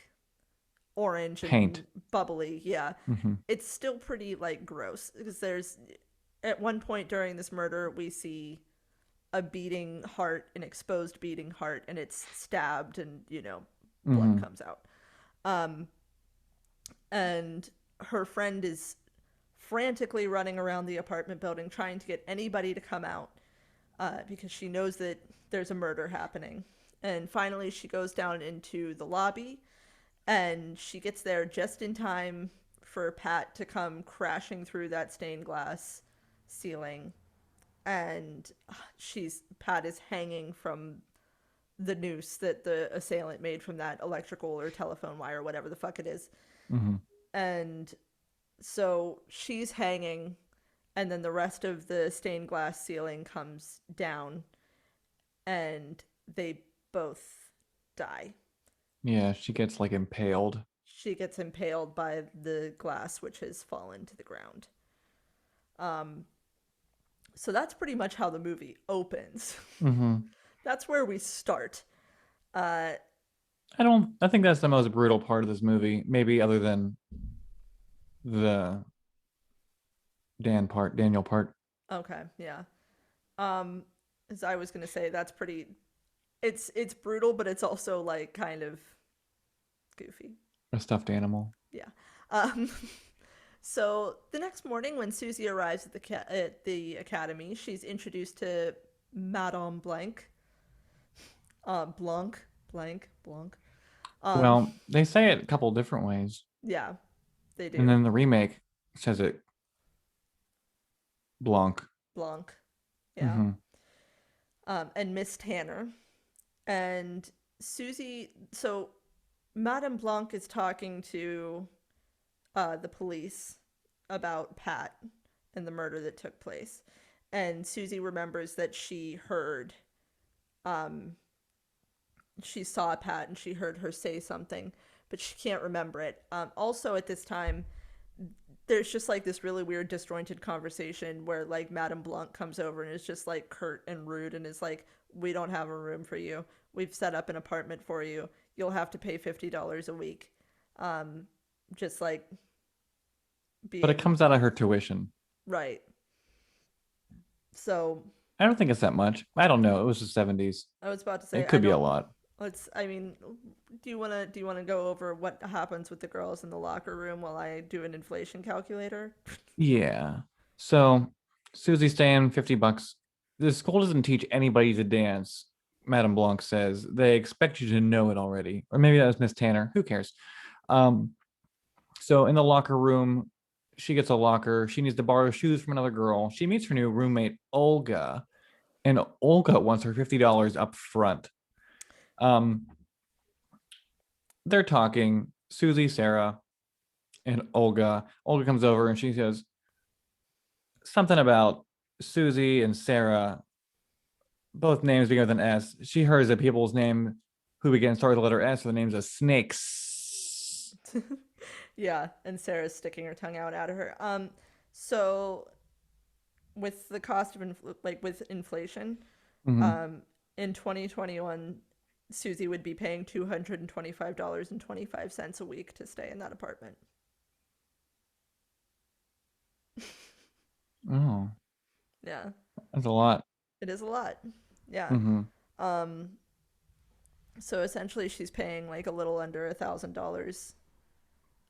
orange Paint. and bubbly, yeah, Hmm. it's still pretty like gross because there's at one point during this murder we see a beating heart, an exposed beating heart, and it's stabbed, and blood Hmm. comes out. Um, and her friend is frantically running around the apartment building trying to get anybody to come out because she knows that there's a murder happening. And finally, she goes down into the lobby, and she gets there just in time for Pat to come crashing through that stained glass ceiling. And Pat is hanging from the noose that the assailant made from that electrical or telephone wire, whatever the fuck it is. Hmm. And so she's hanging, and then the rest of the stained glass ceiling comes down, and they both die. Yeah, she gets like impaled. She gets impaled by the glass, which has fallen to the ground. Um, so that's pretty much how the movie opens. Hmm. That's where we start. Uh, I think that's the most brutal part of this movie, maybe other than the Daniel part. okay, yeah. Um, as I was gonna say, that's pretty. It's brutal, but it's also like kind of goofy. A stuffed animal. Yeah. Um, so the next morning, when Susie arrives at the academy, she's introduced to Madame Blanc, Blanc, Blanc, Blanc. Um, Well, they say it a couple different ways. yeah, they And do. then the remake says it Blanc. Blanc, yeah. Hmm. And Miss Tanner. And Susie, so Madame Blanc is talking to the police about Pat and the murder that took place. And Susie remembers that um, she saw Pat and she heard her say something, but she can't remember it. Also, at this time, there's just like this really weird disjointed conversation where like Madame Blanc comes over and is just like curt and rude and is like, "We don't have a room for you. We've set up an apartment for you. You'll have to pay $50 a week." Um, just like But it being comes out of her tuition. right. So I don't think it's that much. I don't know. It was the 70s. I was about to say It I could be a don't. lot. Let's. I mean, do you wanna go over what happens with the girls in the locker room while I do an inflation calculator? Yeah. So Susie's staying $50. The school doesn't teach anybody to dance, Madame Blanc says. They expect you to know it already. Or maybe that was Miss Tanner. Who cares? Um, so in the locker room, she gets a locker. She needs to borrow shoes from another girl. She meets her new roommate, Olga, and Olga wants her $50 up front. Um, they're talking, Susie, Sarah, and Olga. Olga comes over and she says something about Susie and Sarah, both names begin with an S. She hears that people's name who start with the letter S are the names of snakes. Yeah, and Sarah's sticking her tongue out at her. So with the cost of with inflation, Mm-hmm. um, in 2021, Susie would be paying $225.25 a week to stay in that apartment. Oh, Yeah, that's a lot. it is a lot. Yeah. Mm-hmm. Um, so essentially, she's paying like a little under $1,000 a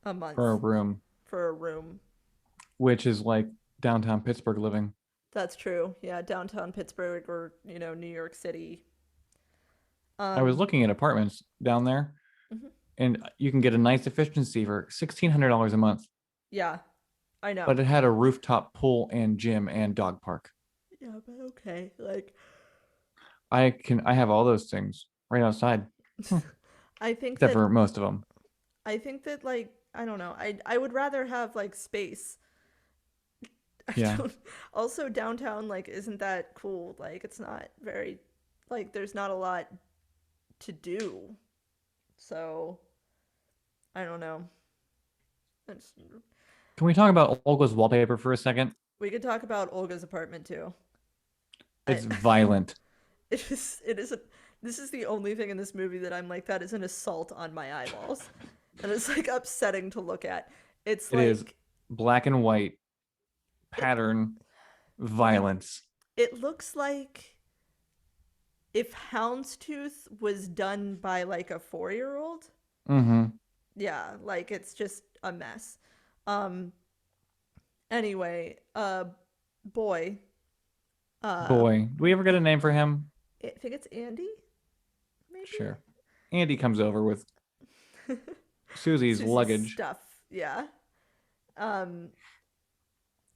For a month room, for a room. which is like downtown Pittsburgh living. That's true. Yeah, downtown Pittsburgh or New York City. I was Um, looking at apartments down there, mhm. and you can get a nice efficiency for $1,600 a month, Yeah, I know. but it had a rooftop pool and gym and dog park. Yeah, but okay. Like, I have all those things right outside, I think except that for most of them. like I don't know. I would rather have like space. I Yeah. don't. Also, downtown like isn't that cool? Like, it's not very like there's not a lot to do. So I don't know. It's, Can we talk about Olga's wallpaper for a second? We could talk about Olga's apartment too. I It's violent. it is a this is the only thing in this movie that I'm like that is an assault on my eyeballs. And it's like upsetting to look at. It's It is like black and white it pattern violence. it looks like if Houndstooth was done by like a 4-year-old. Mm-hmm. Yeah, like it's just a mess. Um anyway, boy, uh Boy, do we ever get a name for him? I think it's Andy, maybe? Sure. Andy comes over with Susie's Susie's luggage. stuff. Yeah. Um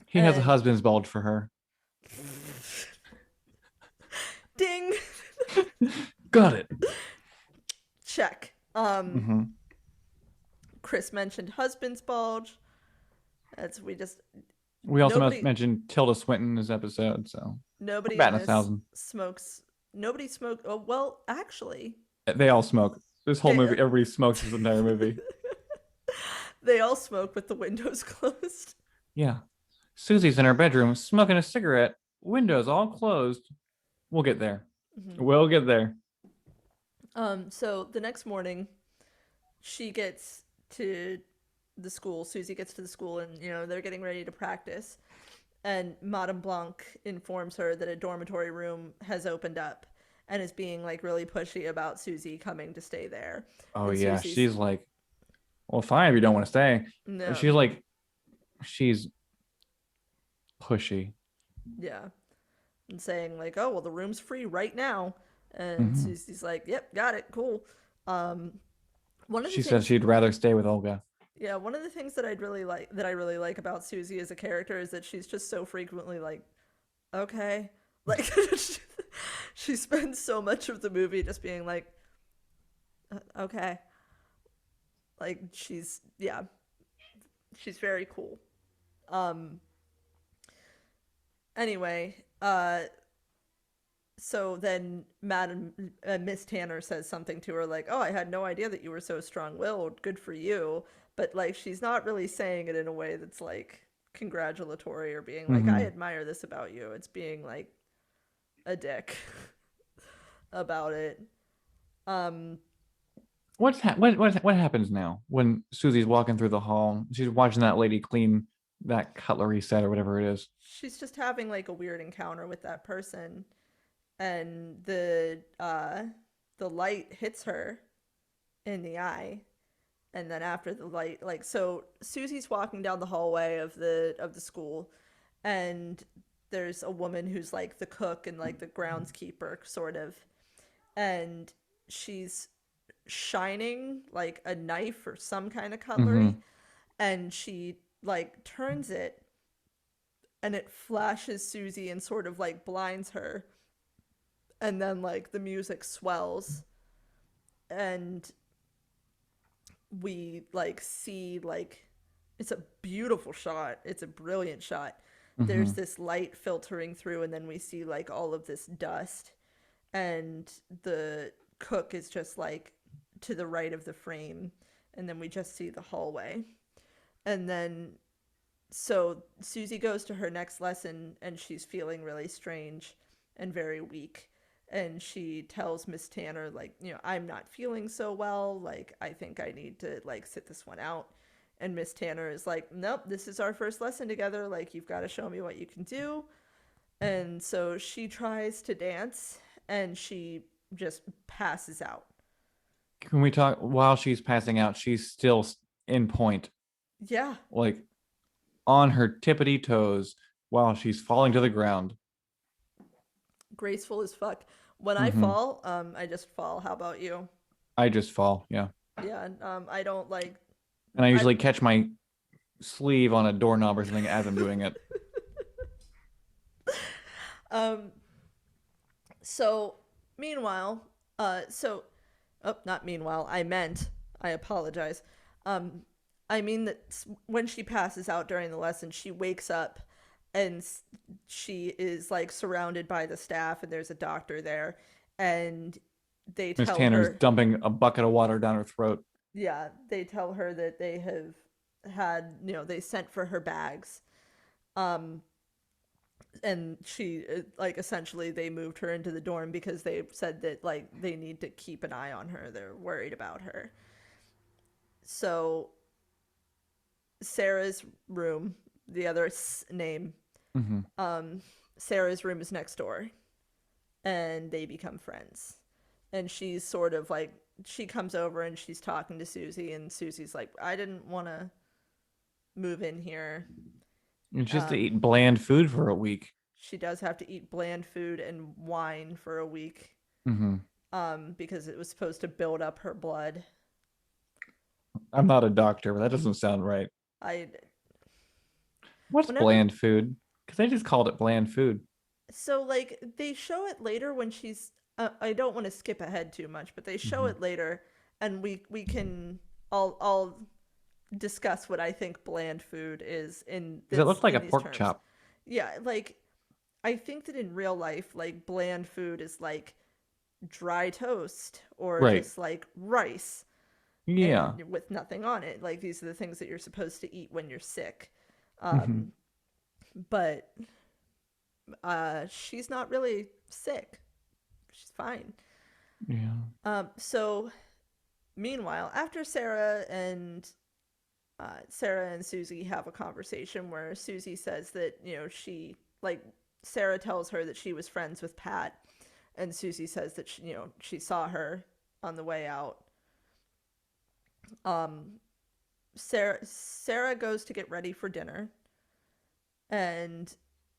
He has a and husband's bulge for her. ding, Got it. check. Mm-hmm. Chris mentioned husband's bulge. That's we just We also must nobody mention Tilda Swinton in this episode, so we're nobody in batting a this thousand. smokes. Nobody smoked. Oh well, actually, They all smoke. This whole they movie, everybody smokes this entire movie. they all smoke with the windows closed. Yeah. Susie's in her bedroom smoking a cigarette, windows all closed. We'll get there. Mhm. We'll get there. So the next morning, she gets to the school. Susie gets to the school, and they're getting ready to practice. And Madame Blanc informs her that a dormitory room has opened up and is being like really pushy about Susie coming to stay there. Oh And yeah, Susie's she's like, well, fine if you don't want to stay. no, She's like, she's pushy. yeah, and saying like, "Oh well, the room's free right now." And Hmm. Susie's like, "Yep, got it, cool." Um, one of the She says things, she'd rather stay with Olga. yeah, one of the things that I really like about Susie as a character is that she's just so frequently like, "Okay," like she spends so much of the movie just being like, "Okay," like she's very cool. Um, anyway, so then Madam Miss Tanner says something to her like, "Oh, I had no idea that you were so strong-willed. Good for you." But like she's not really saying it in a way that's like congratulatory or being like, "I Hmm. admire this about you." It's being like a dick about it. Um What happens now when Susie's walking through the hall? She's watching that lady clean that cutlery set or whatever it is. she's just having like a weird encounter with that person, and the light hits her in the eye. And then after the light, like, so Susie's walking down the hallway of the school, and there's a woman who's like the cook and like the groundskeeper sort of, and she's shining like a knife or some kind of cutlery, Hmm. and she like turns it, and it flashes Susie and sort of like blinds her, and then like the music swells, and we like see like it's a beautiful shot. It's a brilliant shot. There's Hmm. this light filtering through, and then we see like all of this dust, and the cook is just like to the right of the frame, and then we just see the hallway. And then so Susie goes to her next lesson, and she's feeling really strange and very weak. And she tells Miss Tanner, like, I'm not feeling so well. Like, I think I need to, like, sit this one out. And Miss Tanner is like, nope, this is our first lesson together. Like, you've got to show me what you can do. And so she tries to dance, and she just passes out. Can we talk while she's passing out? She's still in point, Yeah, like on her tippity toes while she's falling to the ground. graceful as fuck. When I Hmm. fall, I just fall. How about you? I just fall, yeah. Yeah, I don't like And I I usually catch my sleeve on a doorknob or something as I'm doing it. um so meanwhile, so oh, not meanwhile, I apologize. Um I mean that when she passes out during the lesson, she wakes up, and she is like surrounded by the staff, and there's a doctor there, and they Miss tell Tanner's her, dumping a bucket of water down her throat. yeah, they tell her that they have had, they sent for her bags. Um, and she, like, essentially they moved her into the dorm because they said that, like, they need to keep an eye on her. They're worried about her. So Sarah's room, the other name, Mm-hmm. um, Sarah's room is next door, and they become friends. And she's sort of like, she comes over and she's talking to Susie, and Susie's like, I didn't want to move in here. It's just to Um, eat bland food for a week. she does have to eat bland food and wine for a week, Mm-hmm. because it was supposed to build up her blood. I'm not a doctor, but that doesn't sound right. I What's whenever bland food? Because they just called it bland food. So, like, they show it later when she's, I don't want to skip ahead too much, but they show Mm-hmm. it later, and we can, I'll discuss what I think bland food is Because it looked like a in these pork terms. chop. Yeah, like, I think that in real life, like, bland food is like dry toast or Right. just like rice Yeah. and with nothing on it. Like, these are the things that you're supposed to eat when you're sick. Mm-hmm. Um, but she's not really sick. She's fine. Yeah. So meanwhile, after Sarah and Susie have a conversation where Susie says that, she, like, Sarah tells her that she was friends with Pat, and Susie says that she saw her on the way out. Um, Sarah goes to get ready for dinner, and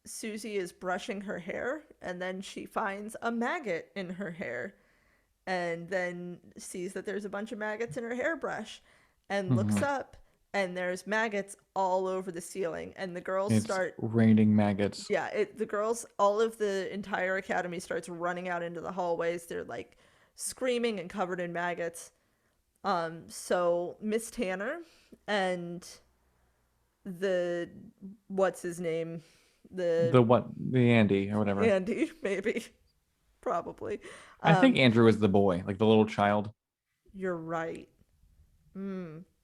Susie is brushing her hair, and then she finds a maggot in her hair, and then sees that there's a bunch of maggots in her hairbrush, and looks Mm-hmm. up, and there's maggots all over the ceiling, and the girls It's start, raining maggots. yeah, the girls, all of the entire academy starts running out into the hallways. They're like screaming and covered in maggots. So Miss Tanner and the, what's his name, the The what? The Andy or whatever. Andy, maybe, probably. I think um Andrew was the boy, like the little child. you're right.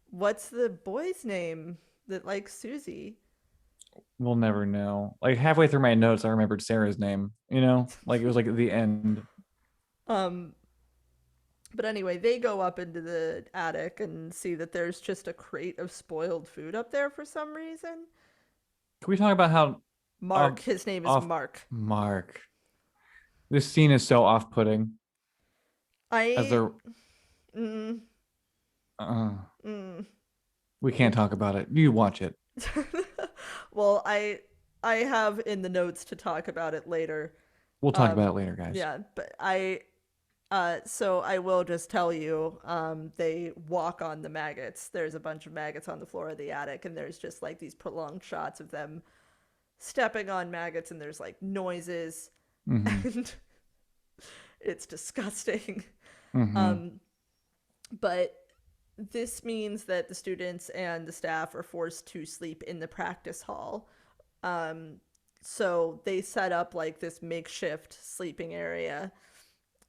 What's the boy's name that likes Susie? We'll never know. Like halfway through my notes, I remembered Sarah's name. Like it was like at the end. um but anyway, they go up into the attic and see that there's just a crate of spoiled food up there for some reason. Can we talk about how Mark, off his name is off Mark. Mark? This scene is so off-putting. As I they're mm, uh, mm. we can't talk about it. You watch it. Well, I have in the notes to talk about it later. We'll talk about um it later, guys. yeah, but so I will just tell you, they walk on the maggots. There's a bunch of maggots on the floor of the attic, and there's just like these prolonged shots of them stepping on maggots, and there's like noises, Mm-hmm. and it's disgusting. Mm-hmm. Um, but this means that the students and the staff are forced to sleep in the practice hall. Um, so they set up like this makeshift sleeping area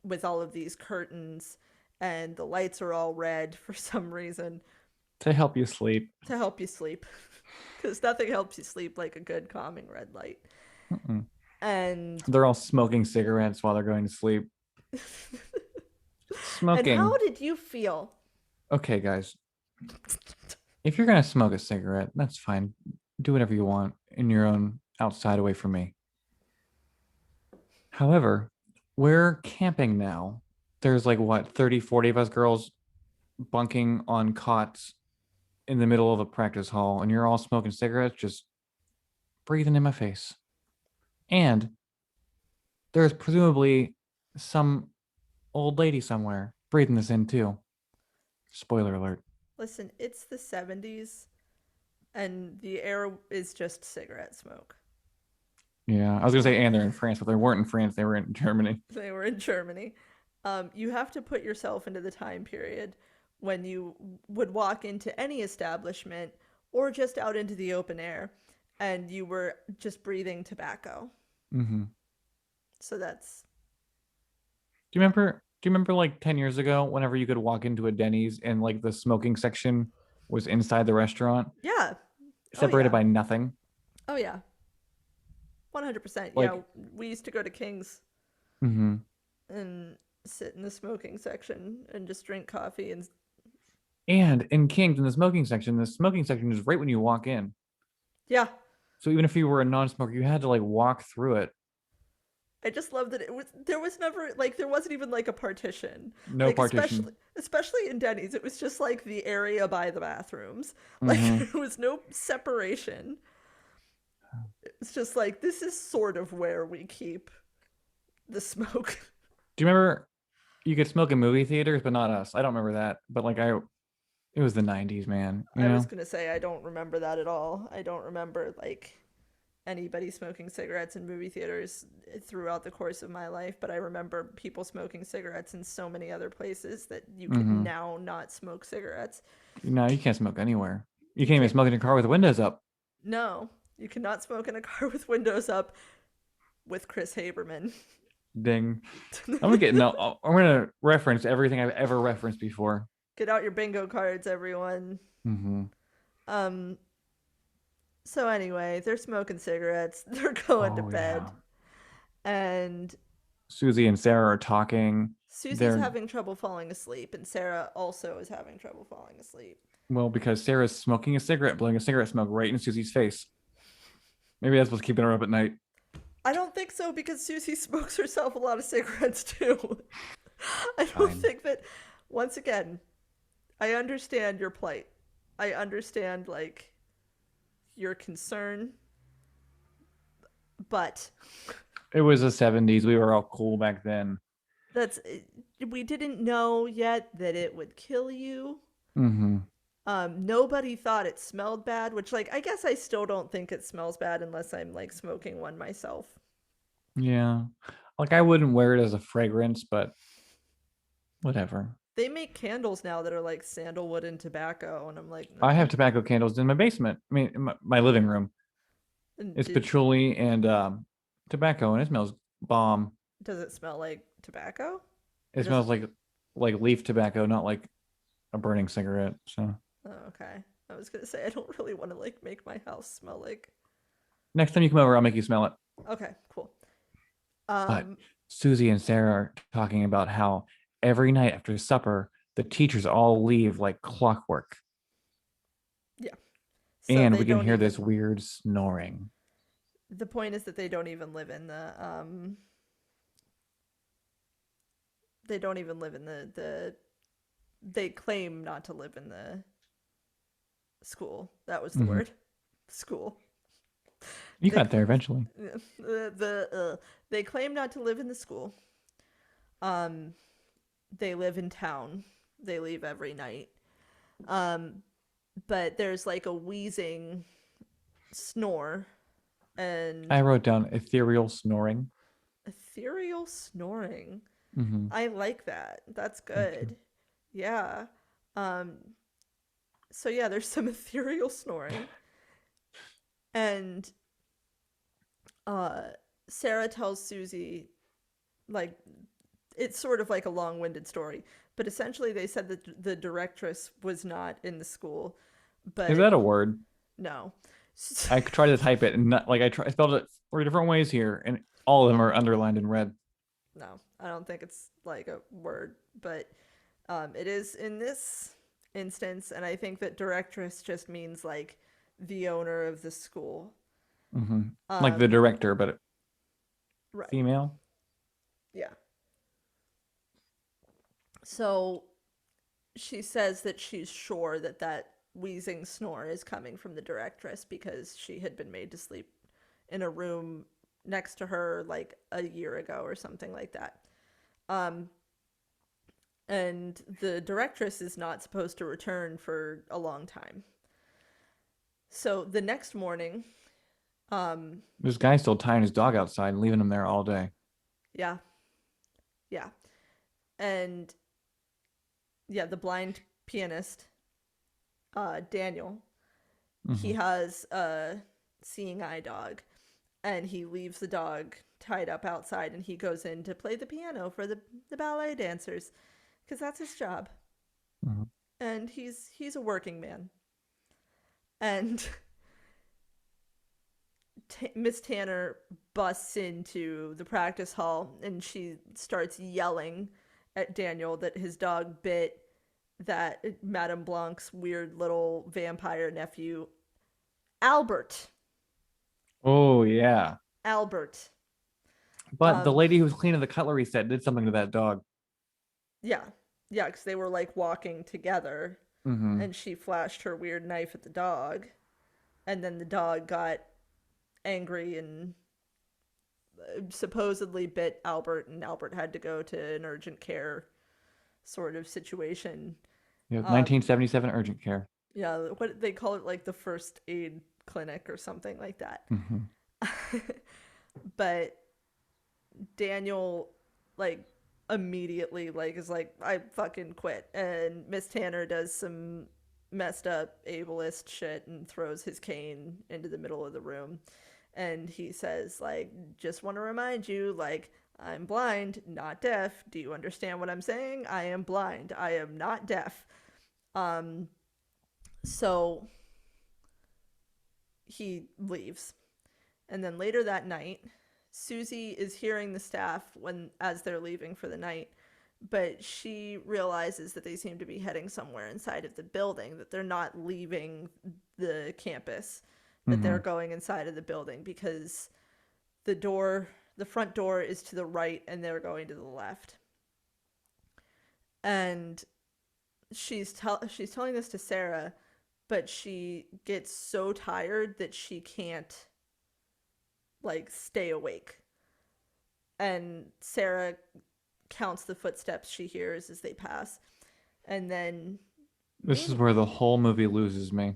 with all of these curtains, and the lights are all red for some reason To help you sleep. to help you sleep, because nothing helps you sleep like a good calming red light. Mm-mm. And They're all smoking cigarettes while they're going to sleep. and how Smoking. did you feel? Okay, guys. If you're gonna smoke a cigarette, that's fine. Do whatever you want in your own outside away from me. However, we're camping now. There's like what, 30, 40 of us girls bunking on cots in the middle of a practice hall, and you're all smoking cigarettes, just breathing in my face. And there's presumably some old lady somewhere breathing this in too. Spoiler alert. Listen, it's the 70s, and the air is just cigarette smoke. Yeah, I was gonna say, and they're in France, but they weren't in France. They were in Germany. They were in Germany. You have to put yourself into the time period when you would walk into any establishment or just out into the open air, and you were just breathing tobacco. Mm-hmm. So that's Do you remember? Do you remember like 10 years ago, whenever you could walk into a Denny's and like the smoking section? was inside the restaurant, Yeah. Oh separated yeah. by nothing. Oh yeah. 100%. Yeah, Like, we used to go to King's mhm. and sit in the smoking section and just drink coffee and And in King's, in the smoking section is right when you walk in. yeah. So even if you were a non-smoker, you had to like walk through it. I just love that it was there was never like there wasn't even like a partition. No Like partition. especially in Denny's, it was just like the area by the bathrooms. Like Hmm. there was no separation. It's just like this is sort of where we keep the smoke. Do you remember you could smoke in movie theaters, but not us? I don't remember that. But like it was the 90s, man. You I was know? gonna say I don't remember that at all. I don't remember like anybody smoking cigarettes in movie theaters throughout the course of my life, but I remember people smoking cigarettes in so many other places that you could Hmm. now not smoke cigarettes. No, you can't smoke anywhere. You You can't even can't, smoke in your car with the windows up. no, you cannot smoke in a car with windows up with Chris Haberman. Ding. I'm gonna get no. I'm gonna reference everything I've ever referenced before. Get out your bingo cards, everyone. Hmm. Um, so anyway, they're smoking cigarettes, they're going to Oh bed, yeah. and Susie and Sarah are talking. Susie's They're having trouble falling asleep, and Sarah also is having trouble falling asleep. well because Sarah's smoking a cigarette, blowing a cigarette smoke right in Susie's face. Maybe that's what's keeping her up at night. I don't think so because Susie smokes herself a lot of cigarettes too. I don't Fine. think that, once again, I understand your plight. I understand, like, your concern, but It was the 70s. We were all cool back then. that's, we didn't know yet that it would kill you. Hmm. Nobody thought it smelled bad, which, like, I guess I still don't think it smells bad unless I'm, like, smoking one myself. Yeah. Like I wouldn't wear it as a fragrance, but whatever. They make candles now that are like sandalwood and tobacco, and I'm like, I have okay. tobacco candles in my basement. I mean, in my living room. And It's patchouli and tobacco, and it smells bomb. does it smell like tobacco? Or It does smells it? like leaf tobacco, not like a burning cigarette. So Oh, okay. I was gonna say I don't really want to like make my house smell like. next time you come over, I'll make you smell it. Okay, cool. But Um, Susie and Sarah are talking about how every night after supper, the teachers all leave like clockwork, yeah. So and they we can don't hear this even. weird snoring. The point is that they don't even live in the. They don't even live in the. They claim not to live in the school. That was the Hmm. word. School. You They got there eventually. they claim not to live in the school. Um, they live in town. They leave every night. Um, but there's like a wheezing snore I and wrote down ethereal snoring. ethereal snoring. Hmm. I like that. That's Thank you. good. Yeah. Um, so yeah, there's some ethereal snoring, and uh, Sarah tells Susie like it's sort of like a long-winded story, but essentially they said that the directress was not in the school, Is but that a word? no. I tried to type it and not like I spelled it 4 different ways here, and all of them are underlined in red. No, I don't think it's like a word, but it is in this instance, and I think that directress just means like the owner of the school. Hmm. Like the Um, director, but right. female. Yeah. So she says that she's sure that that wheezing snore is coming from the directress because she had been made to sleep in a room next to her like a year ago or something like that. Um, and the directress is not supposed to return for a long time. So the next morning, um, This guy's still tying his dog outside and leaving him there all day. yeah, yeah, and yeah, the blind pianist, Daniel, he Hmm. has a seeing eye dog, and he leaves the dog tied up outside, and he goes in to play the piano for the ballet dancers, because that's his job, Hmm. and he's a working man. And Miss Tanner busts into the practice hall and she starts yelling at Daniel that his dog bit that Madame Blanc's weird little vampire nephew, Albert. Oh yeah. Albert. But the Um, lady who was cleaning the cutlery set did something to that dog. yeah, yeah, because they were like walking together, Mm-hmm. and she flashed her weird knife at the dog, and then the dog got angry and supposedly bit Albert, and Albert had to go to an urgent care sort of situation. Yeah, Um, 1977 urgent care. yeah, what they call it, like the first aid clinic or something like that. Mm-hmm. But Daniel, like, immediately like is like, I fucking quit, and Miss Tanner does some messed up ableist shit and throws his cane into the middle of the room, and he says, like, just want to remind you, like, I'm blind, not deaf. Do you understand what I'm saying? I am blind, I am not deaf. um so he leaves. And then later that night, Susie is hearing the staff when as they're leaving for the night, but she realizes that they seem to be heading somewhere inside of the building, that they're not leaving the campus, that Mm-hmm. they're going inside of the building because the door, the front door is to the right and they're going to the left. And she's telling this to Sarah, but she gets so tired that she can't like stay awake. And Sarah counts the footsteps she hears as they pass. And then This is mean where the whole movie loses me.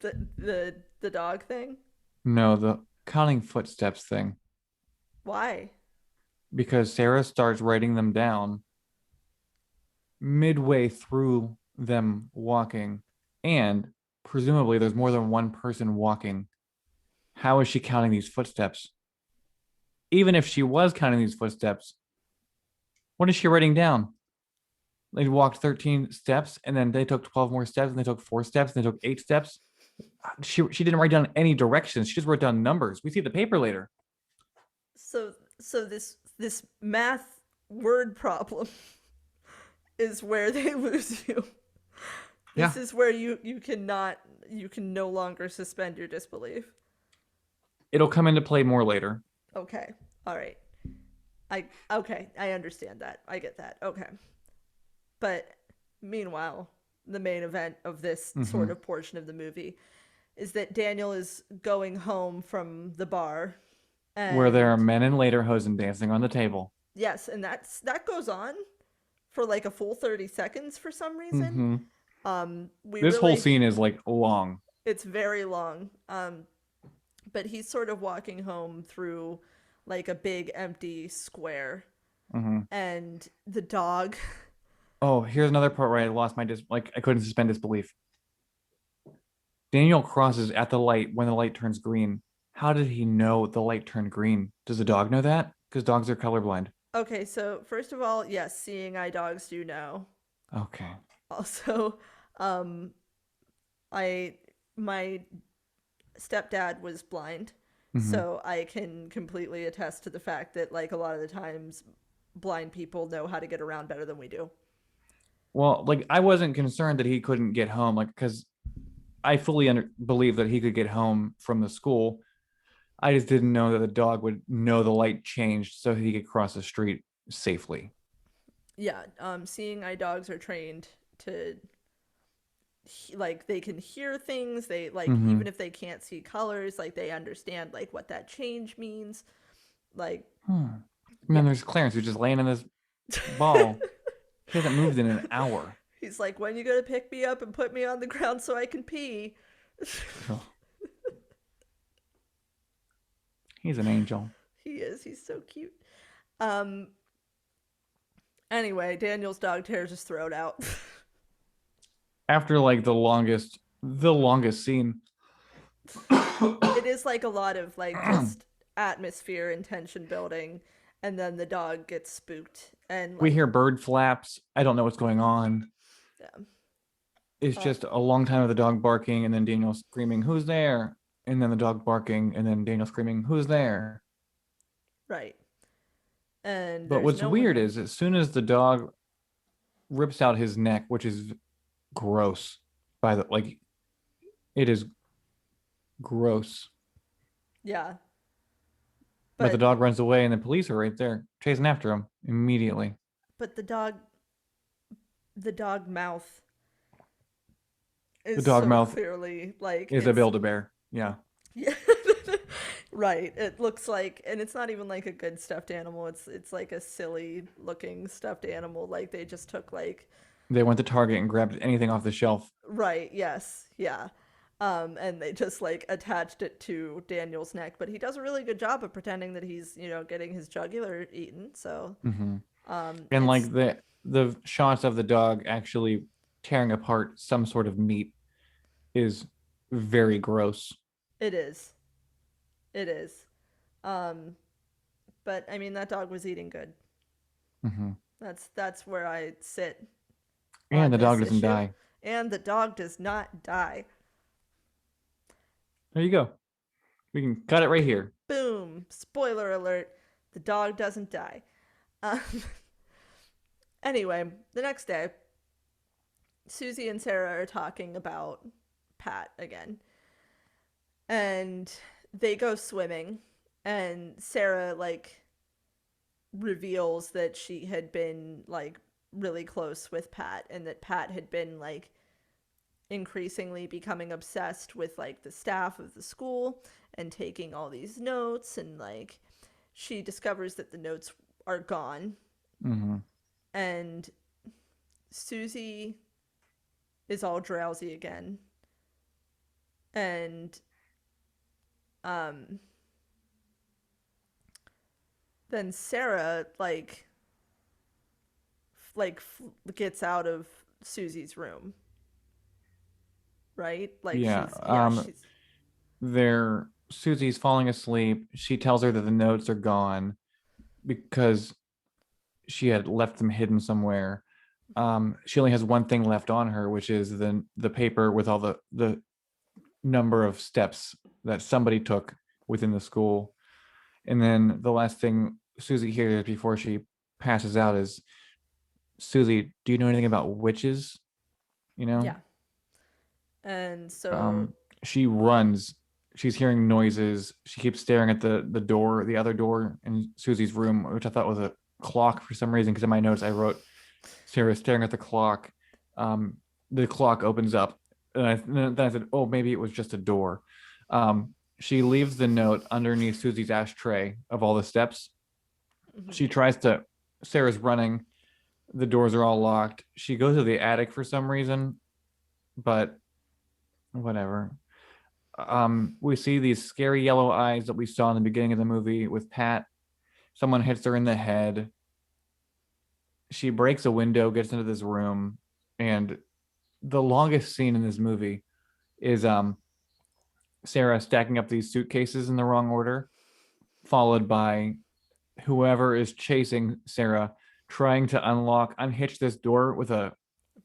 the dog thing. No, the counting footsteps thing. Why? Because Sarah starts writing them down midway through them walking, and presumably there's more than one person walking. How is she counting these footsteps? Even if she was counting these footsteps, what is she writing down? They walked 13 steps and then they took 12 more steps and they took 4 steps and they took 8 steps. She didn't write down any directions. She just wrote down numbers. We see the paper later. So this math word problem is where they lose you. Yeah. This is where you cannot, you can no longer suspend your disbelief. It'll come into play more later. Okay. All right. I understand that. I get that. Okay. But meanwhile, the main event of this Mm-hmm. sort of portion of the movie is that Daniel is going home from the bar, Where there are and men in lederhosen dancing on the table. yes, and that goes on for like a full 30 seconds for some reason. Mm-hmm. We This whole really scene is like long. it's very long. But he's sort of walking home through like a big empty square, Mm-hmm. and the dog. Oh, here's another part where I lost my like I couldn't suspend disbelief. Daniel crosses at the light when the light turns green. How did he know the light turned green? Does the dog know that? Because dogs are colorblind. Okay, so first of all, yes, seeing eye dogs do know. Okay. Also, um, I my stepdad was blind, Mm-hmm. so I can completely attest to the fact that like a lot of the times blind people know how to get around better than we do. Well, like I wasn't concerned that he couldn't get home, like because I fully believe that he could get home from the school. I just didn't know that the dog would know the light changed so he could cross the street safely. Yeah, seeing eye dogs are trained to, like, they can hear things, they like, Mm-hmm. even if they can't see colors, like they understand like what that change means, like, And yeah. then there's Clarence who's just laying in this ball. He hasn't moved in an hour. He's like, when you gonna pick me up and put me on the ground so I can pee? Oh, he's an angel. He's so cute. um Anyway, Daniel's dog tears his throat out. After like the longest scene. It is like a lot of like just atmosphere and tension building, and then the dog gets spooked and We like, hear bird flaps. I don't know what's going on. yeah. It's just a long time of the dog barking and then Daniel screaming, "Who's there?" And then the dog barking and then Daniel screaming, "Who's there?" Right. And But there's what's no one weird there. is as soon as the dog rips out his neck, which is gross, by the like, it is gross. Yeah. But the But dog runs away and the police are right there chasing after him immediately. but the dog mouth The is dog so mouth clearly like is a it's Build-A-Bear. Yeah. yeah. Right. It looks like, and it's not even like a good stuffed animal. It's like a silly looking stuffed animal. Like they just took like They went to Target and grabbed anything off the shelf. right, yes, yeah. And they just like attached it to Daniel's neck, but he does a really good job of pretending that he's, getting his jugular eaten. So, Mm-hmm. um, And it's like the shots of the dog actually tearing apart some sort of meat is very gross. it is. It is. Um, but I mean that dog was eating good. Mm-hmm. That's where I sit And on the dog this doesn't issue. die. And the dog does not die. There you go. We can cut it right here. Boom. Spoiler alert. The dog doesn't die. Um, anyway, the next day, Susie and Sarah are talking about Pat again. And they go swimming. And Sarah, like, reveals that she had been, like, really close with Pat and that Pat had been, like, increasingly becoming obsessed with like the staff of the school and taking all these notes, and like she discovers that the notes are gone, Mm-hmm. and Susie is all drowsy again, and um then Sarah gets out of Susie's room, right? Like Yeah. she's There Susie's falling asleep. She tells her that the notes are gone because she had left them hidden somewhere. She only has one thing left on her, which is the paper with all the number of steps that somebody took within the school. And then the last thing Susie hears before she passes out is, "Susie, do you know anything about witches?" You know? yeah. And so Um, she runs. She's hearing noises. She keeps staring at the door, the other door in Susie's room, which I thought was a clock for some reason. Because in my notes I wrote Sarah staring at the clock. Um, the clock opens up, and then I said, "Oh, maybe it was just a door." She leaves the note underneath Susie's ashtray of all the steps. mhm, She tries to. Sarah's running. The doors are all locked. She goes to the attic for some reason, but whatever. We see these scary yellow eyes that we saw in the beginning of the movie with Pat. Someone hits her in the head. She breaks a window, gets into this room, and the longest scene in this movie is Sarah stacking up these suitcases in the wrong order, followed by whoever is chasing Sarah trying to unhitch this door with a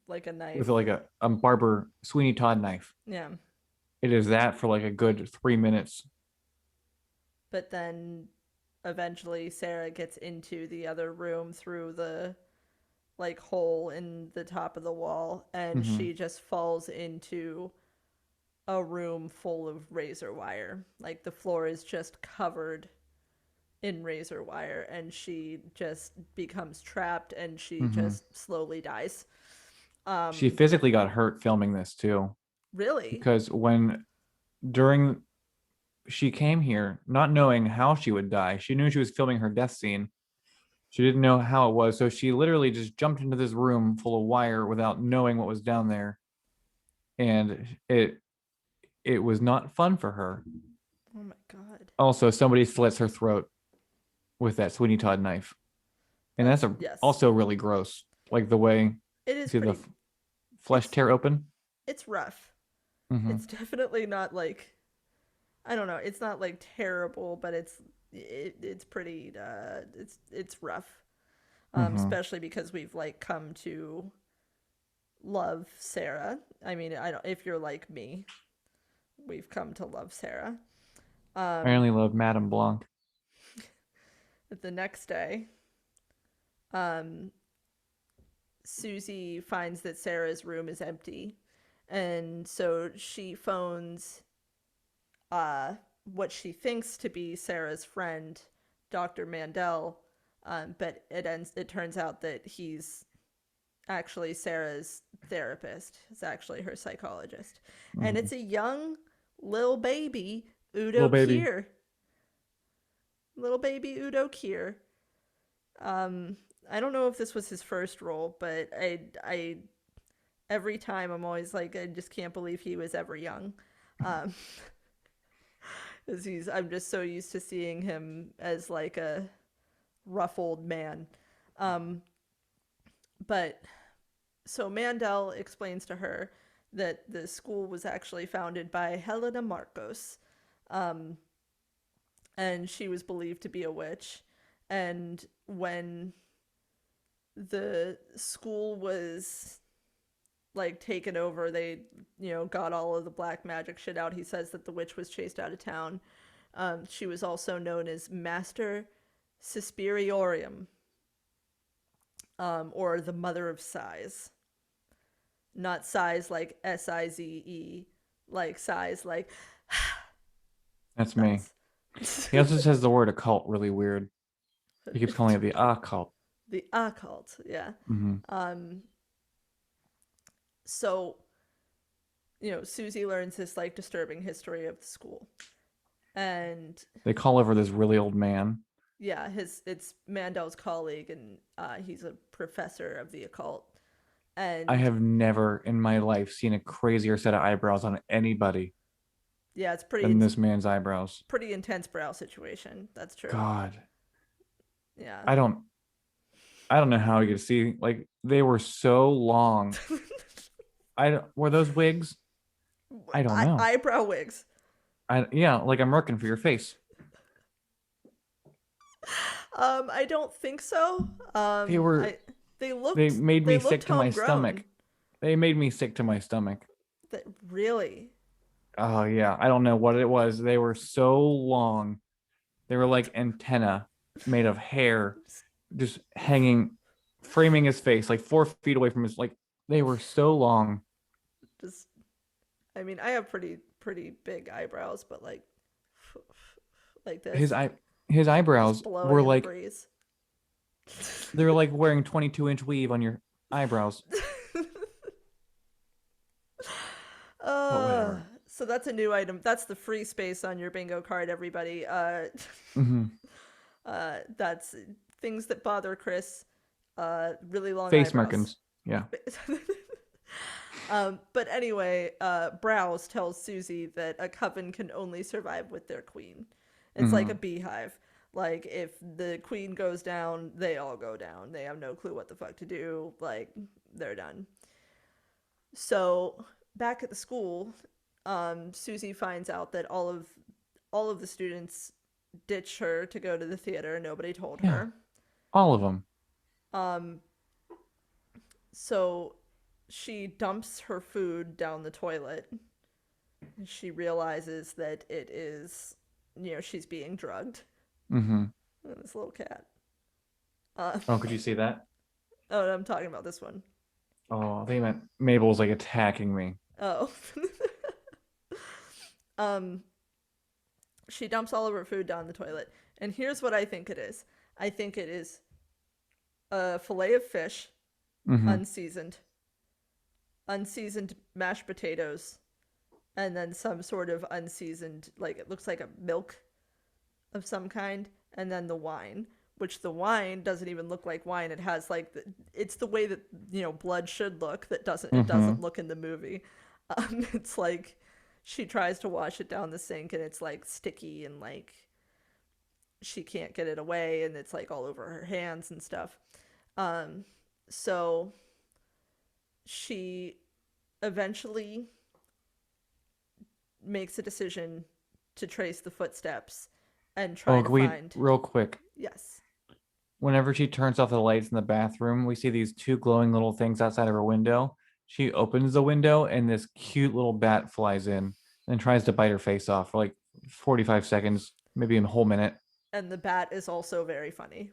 like a with knife. like a barber Sweeney Todd knife. Yeah. It is that for like a good 3 minutes. But then eventually Sarah gets into the other room through the like hole in the top of the wall, and Mm-hmm. she just falls into a room full of razor wire. Like the floor is just covered in razor wire, and she just becomes trapped, and she Mm-hmm. just slowly dies. She Um physically got hurt filming this too, really? because when during she came here not knowing how she would die, she knew she was filming her death scene. She didn't know how it was, so she literally just jumped into this room full of wire without knowing what was down there, and it was not fun for her. Oh my god. Also, somebody slits her throat with that Sweeney Todd knife, and that's That's yes. also really gross. Like the way you It is see the pretty flesh it's tear open. it's rough. Mm-hmm. It's definitely not like, I don't know. It's not like terrible, but it's pretty. It's rough. Mm-hmm. Especially because we've like come to love Sarah. I mean, I don't. If you're like me, we've come to love Sarah. I Um, only love Madame Blanc. the next day, um, Susie finds that Sarah's room is empty, and so she phones uh, what she thinks to be Sarah's friend, Dr. Mandel, but it turns out that he's actually Sarah's therapist. It's actually her psychologist, and Hmm. it's a young little baby Little Udo baby. Kier, little baby Udo Kier. Um, I don't know if this was his first role, but I every time I'm always like, I just can't believe he was ever young. Um, Cause I'm just so used to seeing him as like a rough old man. Um, but so Mandel explains to her that the school was actually founded by Helena Marcos, um, and she was believed to be a witch. And when the school was like taken over, they got all of the black magic shit out. He says that the witch was chased out of town. She was also known as Master Suspiriorium, or the Mother of Sighs. Not sighs like Size, like sighs like That's me. that's He also says the word occult really weird. He keeps calling it the occult. the occult. Yeah. Hmm. Um. So Susie learns this like disturbing history of the school, and They call over this really old man. yeah, it's Mandel's colleague, and he's a professor of the occult. I And have never in my life seen a crazier set of eyebrows on anybody yeah, than this man's eyebrows. pretty intense brow situation. That's true. God, Yeah. I don't, I don't know how you could see like they were so long. I don't, were those wigs? I don't know. Eyebrow wigs. Yeah, like I'm working for your face. I don't think so. They were, I they they looked made they me looked sick to my homegrown. stomach. They made me sick to my stomach. That really. Oh yeah, I don't know what it was. They were so long. They were like antenna made of hair, just hanging, framing his face like 4 feet away from his. Like they were so long. Just I mean, I have pretty big eyebrows, but like His this, eye, his just eyebrows blowing were in the like breeze. they were like wearing 22-inch weave on your eyebrows. But uh whatever. so that's a new item. That's the free space on your bingo card, everybody. Hmm. That's things that bother Chris. Really long Face eyebrows. merkins. Yeah. But anyway, Browse tells Susie that a coven can only survive with their queen. It's like a Hmm. beehive. Like if the queen goes down, they all go down. They have no clue what the fuck to do. Like they're done. So back at the school, Susie finds out that all of the students ditched her to go to the theater. Nobody told Yeah. her. All of them. Um, so she dumps her food down the toilet. She realizes that it is, she's being drugged. Hmm. Oh, this little cat. Uh, Oh, could you see that? oh, I'm talking about this one. Oh, they meant Mabel's like attacking me. Oh. um, she dumps all of her food down the toilet. And here's what I think it is. I think it is a fillet of fish, Hmm. unseasoned, unseasoned mashed potatoes, and then some sort of unseasoned, like it looks like a milk of some kind, and then the wine, which the wine doesn't even look like wine. It has like it's the way that blood should look. That doesn't it doesn't Hmm. look in the movie. It's like she tries to wash it down the sink and it's like sticky and like she can't get it away and it's like all over her hands and stuff. Um, so she eventually makes a decision to trace the footsteps and try Oh, to can we find. real quick? Yes. Whenever she turns off the lights in the bathroom, we see these two glowing little things outside of her window. She opens the window and this cute little bat flies in and tries to bite her face off for like 45 seconds, maybe a whole minute. And the bat is also very funny.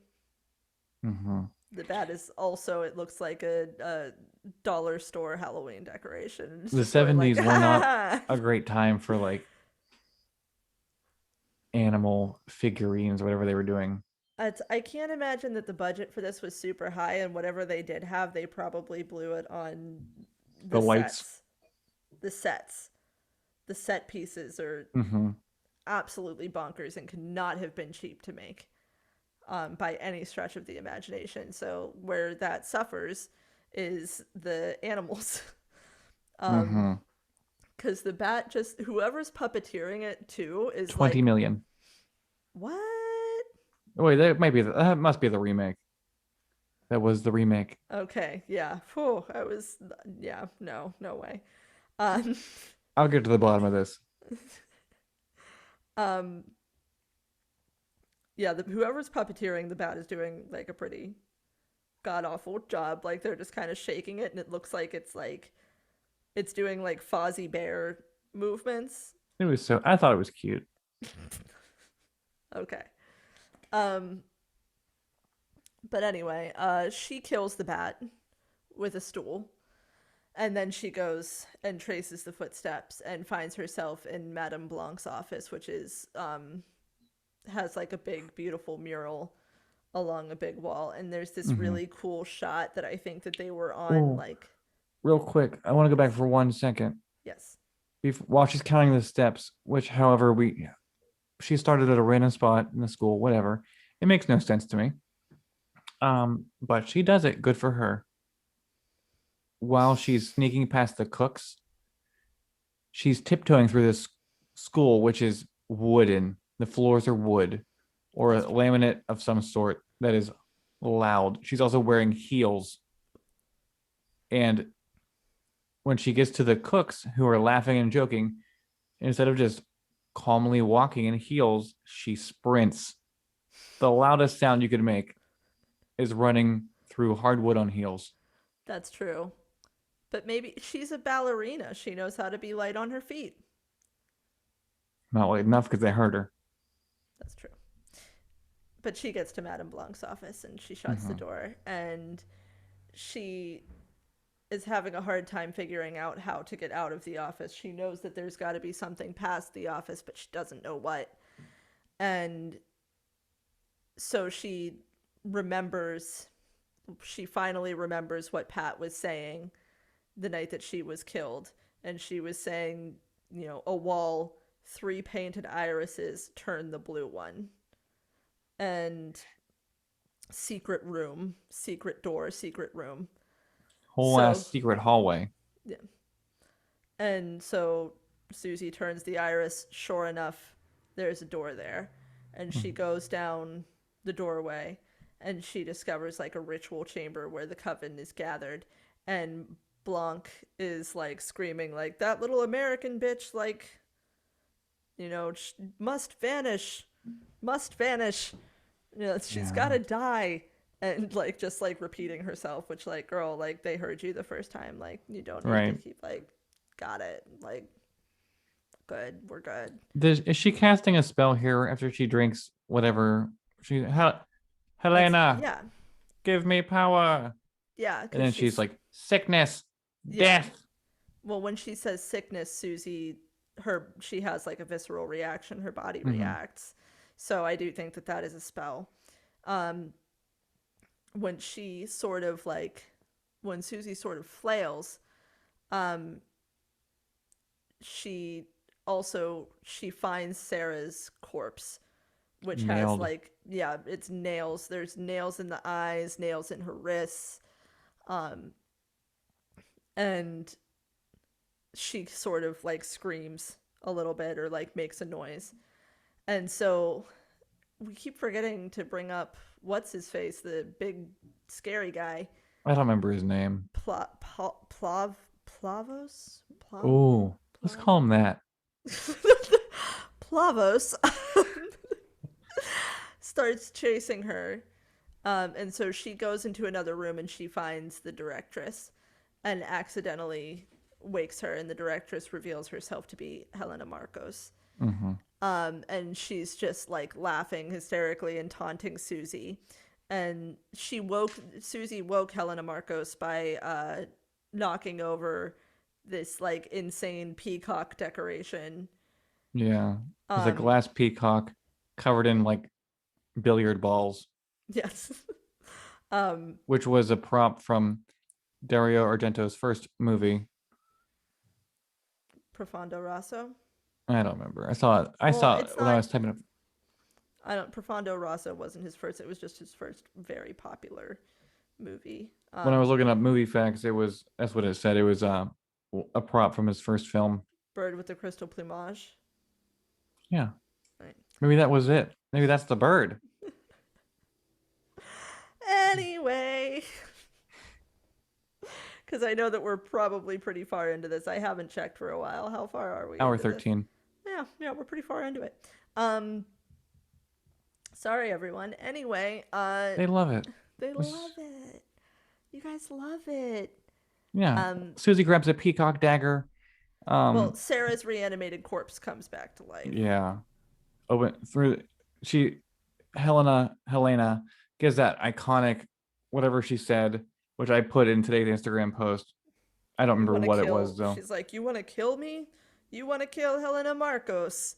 Hmm. The bat is also, it looks like a dollar store Halloween decoration. It's The just sort of like, 70s were not ha a great time for like animal figurines or whatever they were doing. I can't imagine that the budget for this was super high, and whatever they did have, they probably blew it on the The lights. sets. The sets. The set pieces are Hmm. absolutely bonkers and could not have been cheap to make by any stretch of the imagination. So, where that suffers is the animals. Hmm. Because the bat just, whoever's puppeteering it too is 20 like, million. what? Wait, that must be the remake. That was the remake. Okay, yeah. Whew, I was, yeah, no, no way. Um, I'll get to the bottom of this. um, yeah, whoever's puppeteering the bat is doing like a pretty god awful job. Like they're just kind of shaking it, and it looks like it's doing like Fozzie Bear movements. I thought it was cute. Okay. Um, but anyway, she kills the bat with a stool, and then she goes and traces the footsteps and finds herself in Madame Blanc's office, which is has like a big beautiful mural along a big wall, and there's this Hmm. really cool shot that I think that they were on Oh, like, real quick, I want to go back for 1 second. yes. While she's counting the steps, which, however, she started at a random spot in the school, whatever. It makes no sense to me. But she does it. Good for her. While she's sneaking past the cooks, she's tiptoeing through this school, which is wooden. The floors are wood or a That's true. laminate of some sort that is loud. She's also wearing heels. And when she gets to the cooks who are laughing and joking, instead of just calmly walking in heels, she sprints. The loudest sound you could make is running through hardwood on heels. That's true. But maybe she's a ballerina. She knows how to be light on her feet. Not light enough because they hurt her. That's true. But she gets to Madame Blanc's office and she shuts the Mm-hmm. door, and she is having a hard time figuring out how to get out of the office. She knows that there's got to be something past the office, but she doesn't know what. And so remembers, she finally remembers what Pat was saying the night that she was killed. And she was saying, a wall, three painted irises, turn the blue one. And secret room, secret door, secret room. Whole So, ass secret hallway. yeah. And so Susie turns the iris. Sure enough, there's a door there. And she goes down the doorway and she discovers like a ritual chamber where the coven is gathered. And Blanc is like screaming, like, that little American bitch, like, must vanish, must vanish. She's Yeah. gotta die. And like just like repeating herself, which, like, girl, like, they heard you the first time. Like, you don't need to Right. keep like, got it. Like, good, we're good. Is she casting a spell here after she drinks whatever? Helena, Yeah, give me power. yeah, And because then she's like, sickness, yeah. death. Well, when she says sickness, Susie, she has like a visceral reaction. Her body Hmm. reacts. So I do think that that is a spell. Um, when when Susie sort of flails, um, she she finds Sarah's corpse, which has Nailed. like, yeah, it's nails. There's nails in the eyes, nails in her wrists, um, and she sort of like screams a little bit or like makes a noise. And so we keep forgetting to bring up what's his face, the big scary guy, I don't remember his name. Plavos, Oh, let's call him that. Plavos starts chasing her. And so she goes into another room and she finds the directress. and accidentally wakes her, and the directress reveals herself to be Helena Marcos. Mm-hmm. And she's just like laughing hysterically and taunting Susie. And Susie woke Helena Marcos by knocking over this like insane peacock decoration. Yeah. It's a Um, glass peacock covered in like billiard balls, yes. um, which was a prop from Dario Argento's first movie. Profondo Rosso. I don't remember. I saw it. I Well, saw it it's when I not. was typing up. I don't. Profondo Rosso wasn't his first. It was just his first very popular movie. When I was looking up movie facts, that's what it said. It was a prop from his first film. Bird with the Crystal Plumage. Yeah. Right. Maybe that was it. Maybe that's the bird. Anyway, because I know that we're probably pretty far into this. I haven't checked for a while. How far are we Hour into this? 13. Yeah, we're pretty far into it. Um, sorry everyone. Anyway, They love it. they love it. You guys love it. Yeah. Um, Susie grabs a peacock dagger. well, Um, Sarah's reanimated corpse comes back to life. yeah. Open through she Helena gives that iconic whatever she said, which I put in today's Instagram post. I don't You remember want to what it was kill? though. She's like, you want to kill me? You want to kill Helena Marcos?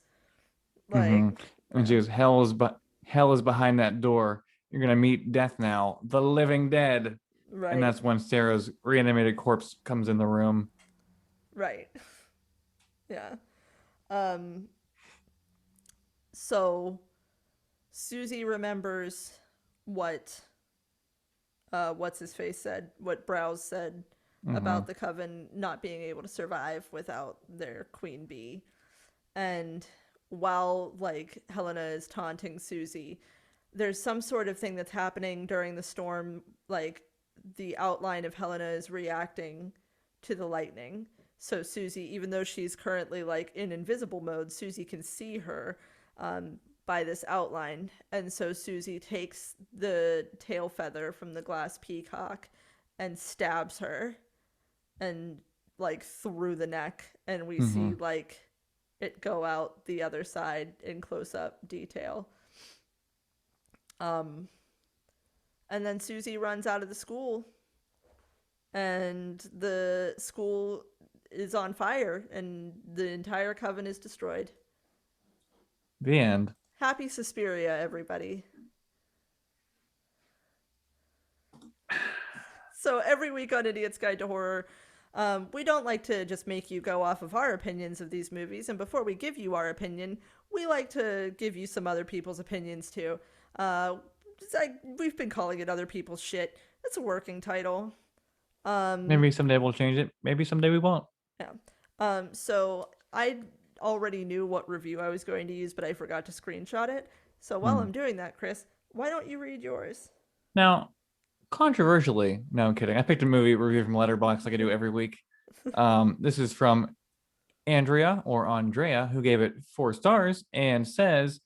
Mm-hmm. Like, And yeah, she goes, hell is behind that door. You're gonna meet death now, the living dead. And right, that's when Sarah's reanimated corpse comes in the room. right, yeah. Um, so Susie remembers what what's his face said, what Browse said Mm-hmm. about the coven not being able to survive without their queen bee. And while like Helena is taunting Susie, there's some sort of thing that's happening during the storm, like the outline of Helena is reacting to the lightning. So Susie, even though she's currently like in invisible mode, Susie can see her by this outline. And so Susie takes the tail feather from the glass peacock and stabs her and like through the neck. And we Mm-hmm. see like it go out the other side in close up detail. Um, and then Susie runs out of the school, and the school is on fire, and the entire coven is destroyed. The end. Happy Suspiria, everybody. So every week on Idiot's Guide to Horror, we don't like to just make you go off of our opinions of these movies. And before we give you our opinion, we like to give you some other people's opinions too. Uh, we've been calling it other people's shit. It's a working title. Um, Maybe someday we'll change it. Maybe someday we won't. yeah. So I already knew what review I was going to use, but I forgot to screenshot it. So while Hmm. I'm doing that, Chris, why don't you read yours? Now, controversially, no, I'm kidding. I picked a movie review from Letterboxd like I do every week. This is from Andrea or Andrea, who gave it 4 stars and says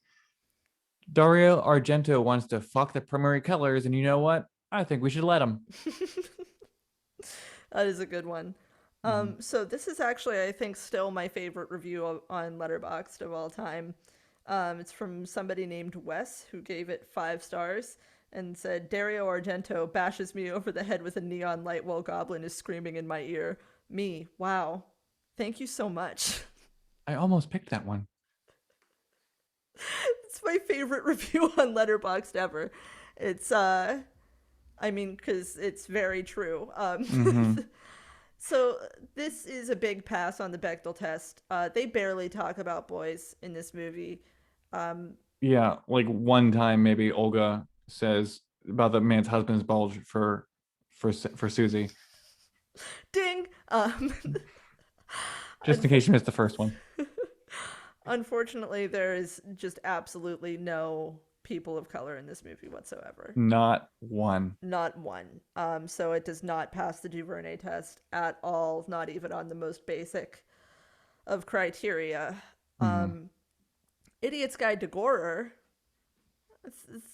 Dario Argento wants to fuck the primary colors, and you know what? I think we should let him. That is a good one. Mm-hmm. So this is actually, I think, still my favorite review on Letterboxd of all time. It's from somebody named Wes who gave it 5 stars and said Dario Argento bashes me over the head with a neon light while Goblin is screaming in my ear. Me, wow. Thank you so much. I almost picked that one. It's my favorite review on Letterboxd ever. It's I mean, because it's very true. Mm-hmm. So this is a big pass on the Bechdel test. They barely talk about boys in this movie. Um, Yeah, like one time maybe Olga says about the man's husband's bulge for Susie, ding. just in case you missed the first one. Unfortunately, there is just absolutely no people of color in this movie whatsoever. Not one. Not one. So it does not pass the Duvernay test at all, not even on the most basic of criteria. Mm-hmm. Um, Idiot's Guide to Gorer,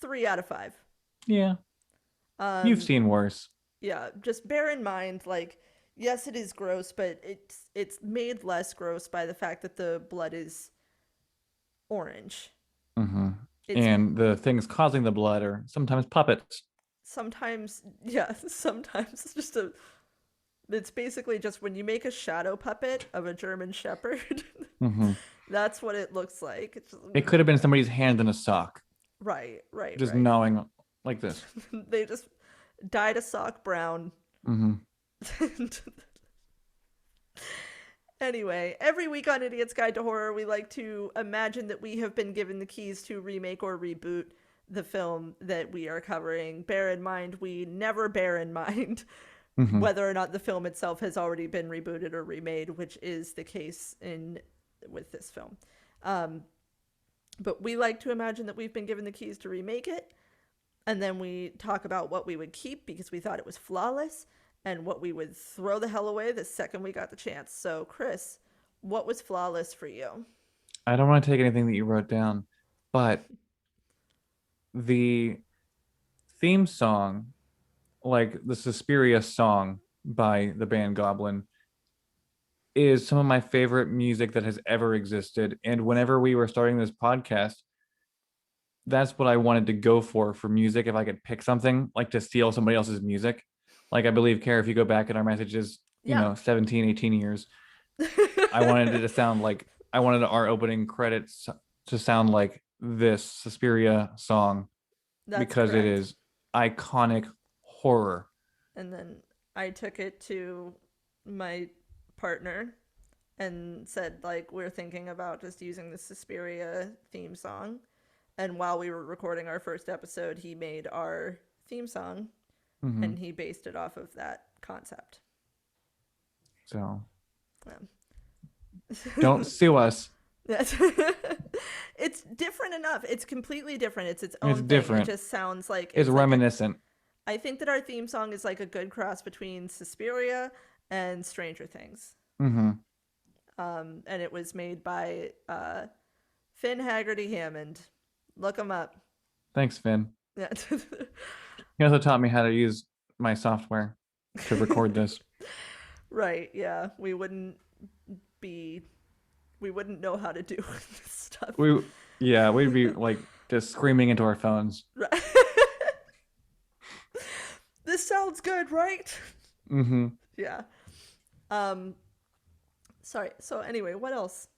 3 out of 5. Yeah, you've Um, seen worse. yeah, just bear in mind, like, Yes, it is gross, but it's made less gross by the fact that the blood is orange. Hmm. It's And the things causing the blood are sometimes puppets. sometimes, yeah, sometimes it's just a it's basically just when you make a shadow puppet of a German shepherd, Hmm. that's what it looks like. It's just, It could have been somebody's hand in a sock, right, right, just right. gnawing like this. They just dyed a sock brown. Hmm. Anyway, every week on Idiot's Guide to Horror, we like to imagine that we have been given the keys to remake or reboot the film that we are covering. Bear in mind, we never bear in mind Hmm. whether or not the film itself has already been rebooted or remade, which is the case in with this film. Um, but we like to imagine that we've been given the keys to remake it, and then we talk about what we would keep because we thought it was flawless, and what we would throw the hell away the second we got the chance. So, Chris, what was flawless for you? I don't want to take anything that you wrote down, but the theme song, like the Suspiria song by the band Goblin, is some of my favorite music that has ever existed. And whenever we were starting this podcast, that's what I wanted to go for music. If I could pick something like to steal somebody else's music, like I believe, Cara, if you go back in our messages, Yeah. 17, 18 years, I wanted it to sound like I wanted our opening credits to sound like this Suspiria song That's because it correct. is iconic horror. And then I took it to my partner and said, like, we're thinking about just using the Suspiria theme song. And while we were recording our first episode, he made our theme song Hmm. and he based it off of that concept. So don't Yeah. sue us. Yes. It's different enough. It's completely different. It's its It's own thing. It different. just sounds like It's it's like a. reminiscent. I think that our theme song is like a good cross between Suspiria and Stranger Things. Hmm. And it was made by Finn Haggerty Hammond. Look him up. Thanks, Finn. Yeah. He also taught me how to use my software to record this. Right. Yeah. Be. We wouldn't know how to do this stuff. We, yeah, we'd be like just screaming into our phones. Right. This sounds good, right? Hmm. Yeah. Um. Sorry. So anyway, what else?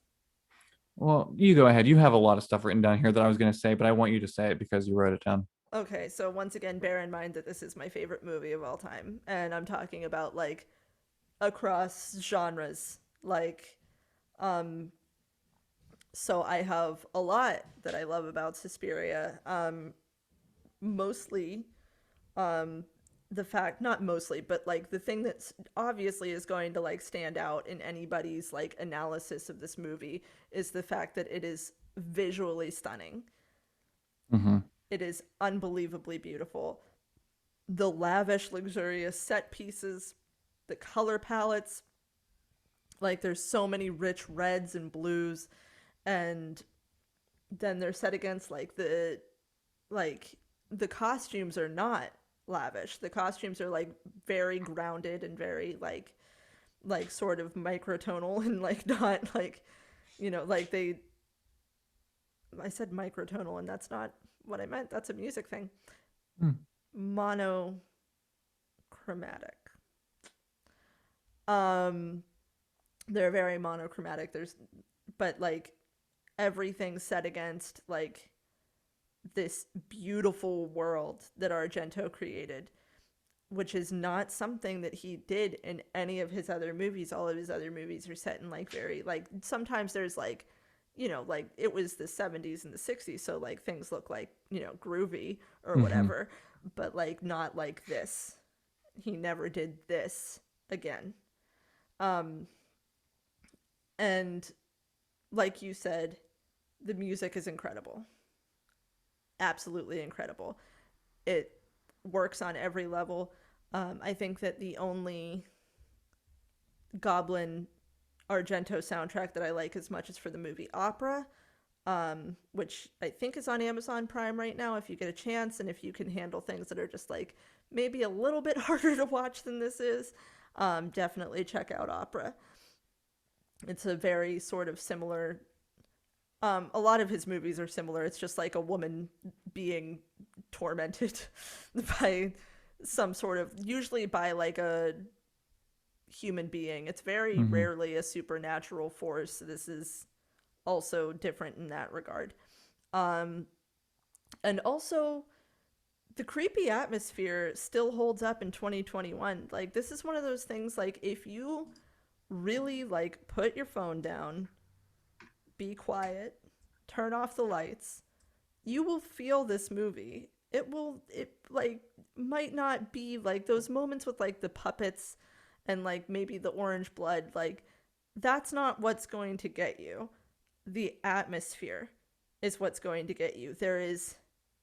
Well, you go ahead. You have a lot of stuff written down here that I was going to say, but I want you to say it because you wrote it down. Okay, so once again, bear in mind that this is my favorite movie of all time, and I'm talking about like across genres. Like, um, so I have a lot that I love about Suspiria. Mostly, um, the fact, not mostly, but like the thing that's obviously is going to like stand out in anybody's like analysis of this movie is the fact that it is visually stunning. Hmm. It is unbelievably beautiful. The lavish, luxurious set pieces, the color palettes, like there's so many rich reds and blues, and then they're set against like the costumes are not lavish. The costumes are like very grounded and very like sort of microtonal and like not like like they I said microtonal and that's not what I meant. That's a music thing. Monochromatic. Um they're very monochromatic. But like everything's set against like this beautiful world that Argento created, which is not something that he did in any of his other movies. All of his other movies are set in like very like sometimes there's like like it was the 70s and the 60s, so like things look like, groovy or Hmm. whatever, but like not like this. He never did this again. Um and like you said, the music is incredible. Absolutely incredible. It works on every level. I think that the only Goblin Argento soundtrack that I like as much as for the movie Opera, which I think is on Amazon Prime right now if you get a chance, and if you can handle things that are just like maybe a little bit harder to watch than this is. definitely check out Opera. It's a very sort of similar. A lot of his movies are similar. It's just like a woman being tormented by some sort of, usually by like a human being. It's very Hmm. rarely a supernatural force. This is also different in that regard. Um, and also, the creepy atmosphere still holds up in 2021. Like, this is one of those things, like, if you really, like, put your phone down, be quiet, turn off the lights, you will feel this movie. It like, might not be like those moments with like the puppets and like maybe the orange blood. Like, that's not what's going to get you. The atmosphere is what's going to get you. There is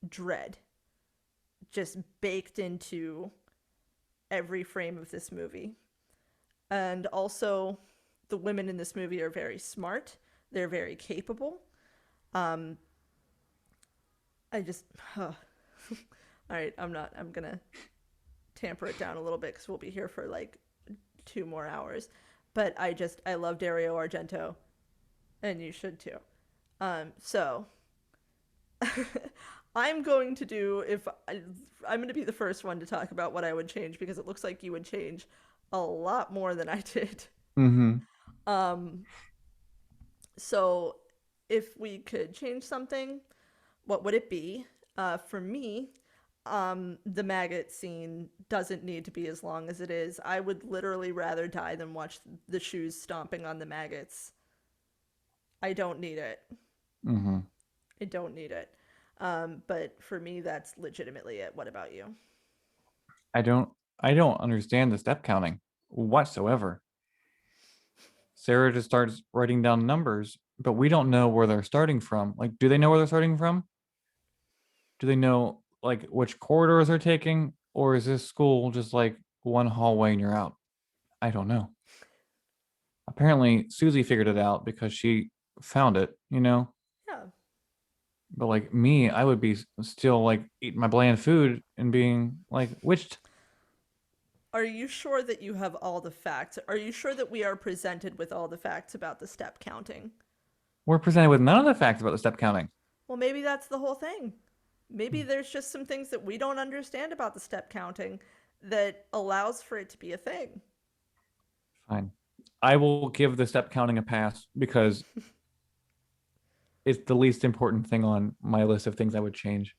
dread just baked into every frame of this movie. And also, the women in this movie are very smart, they're very capable. Um, I just, all right, I'm gonna tamper it down a little bit because we'll be here for like 2 more hours. But I love Dario Argento, and you should too. So I'm going to do if I'm going to be the first one to talk about what I would change because it looks like you would change a lot more than I did. Hmm. Um, so if we could change something, what would it be? For me, the maggot scene doesn't need to be as long as it is. I would literally rather die than watch the shoes stomping on the maggots. I don't need it. Hmm. I don't need it. But for me, that's legitimately it. What about you? I don't I don't understand the step counting whatsoever. Sarah just starts writing down numbers, but we don't know where they're starting from. Like, do they know where they're starting from? Do they know like which corridors they're taking? Or is this school just like one hallway and you're out? I don't know. Apparently Susie figured it out because she found it. Yeah. But like me, I would be still like eating my bland food and being like, which Are you sure that you have all the facts? Are you sure that we are presented with all the facts about the step counting? we're presented with none of the facts about the step counting. Well, maybe that's the whole thing. Maybe there's just some things that we don't understand about the step counting that allows for it to be a thing. Fine. I will give the step counting a pass because it's the least important thing on my list of things I would change.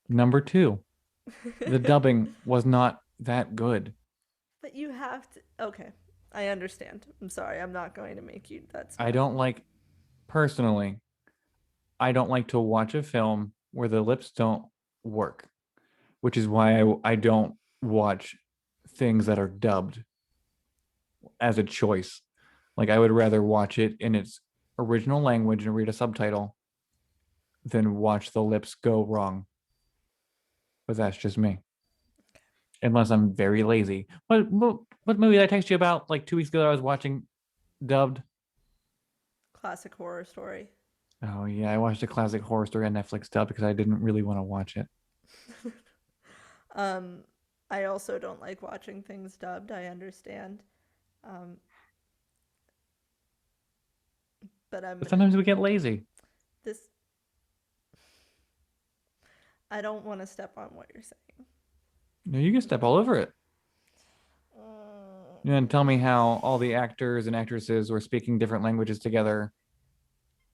Number two, the dubbing was not that good. But you have to. Okay, I understand. I'm sorry. I'm not going to make you. That's I fine. don't like, personally, I don't like to watch a film where the lips don't work, which is why I don't watch things that are dubbed as a choice. Like, I would rather watch it in its original language and read a subtitle than watch the lips go wrong. But that's just me. Unless I'm very lazy. What movie did I text you about like 2 weeks ago that I was watching dubbed? Classic horror story. Oh yeah, I watched a classic horror story on Netflix dubbed because I didn't really want to watch it. um, I also don't like watching things dubbed. I understand. Um, but I'm But gonna. sometimes we get lazy. This. I don't want to step on what you're saying. No, you can step all over it. And tell me how all the actors and actresses were speaking different languages together.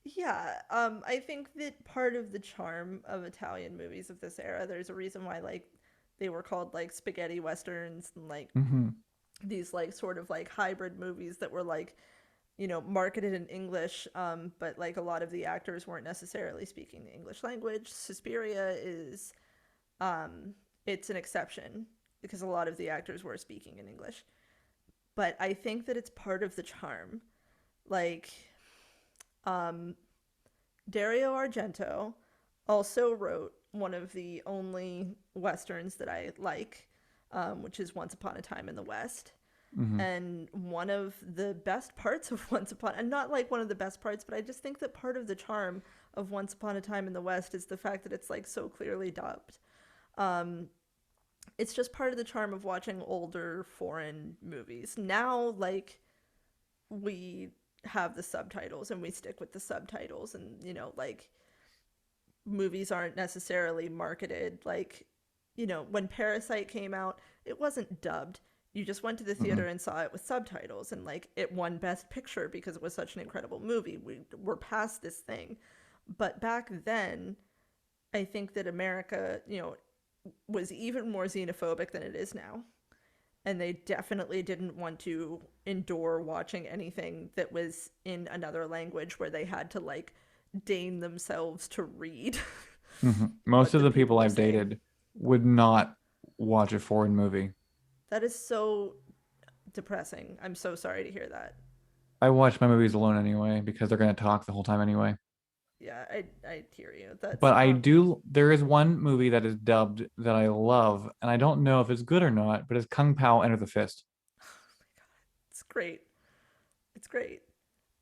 Yeah, I think that part of the charm of Italian movies of this era, there's a reason why like they were called like spaghetti westerns and like Hmm. these like sort of like hybrid movies that were like, marketed in English, but like a lot of the actors weren't necessarily speaking the English language. Suspiria is, it's an exception because a lot of the actors were speaking in English. But I think that it's part of the charm. Like, um, Dario Argento also wrote one of the only westerns that I like, which is Once Upon a Time in the West. Hmm. And one of the best parts of Once Upon, and not like one of the best parts, but I just think that part of the charm of Once Upon a Time in the West is the fact that it's like so clearly dubbed. Um, it's just part of the charm of watching older foreign movies. Now, like, we have the subtitles and we stick with the subtitles, and, like, movies aren't necessarily marketed like, when Parasite came out, it wasn't dubbed. You just went to the Mm-mm. theater and saw it with subtitles, and like it won Best Picture because it was such an incredible movie. We're past this thing. But back then, I think that America, was even more xenophobic than it is now. And they definitely didn't want to endure watching anything that was in another language where they had to like deign themselves to read Most what of the the people people are I've saying. dated would not watch a foreign movie. That is so depressing. I'm so sorry to hear that. I watch my movies alone anyway because they're going to talk the whole time anyway. Yeah, I hear you. That's But there is one movie that is dubbed that I love, and I don't know if it's good or not, but it's Kung Pao Enter the Fist. it's great. It's great.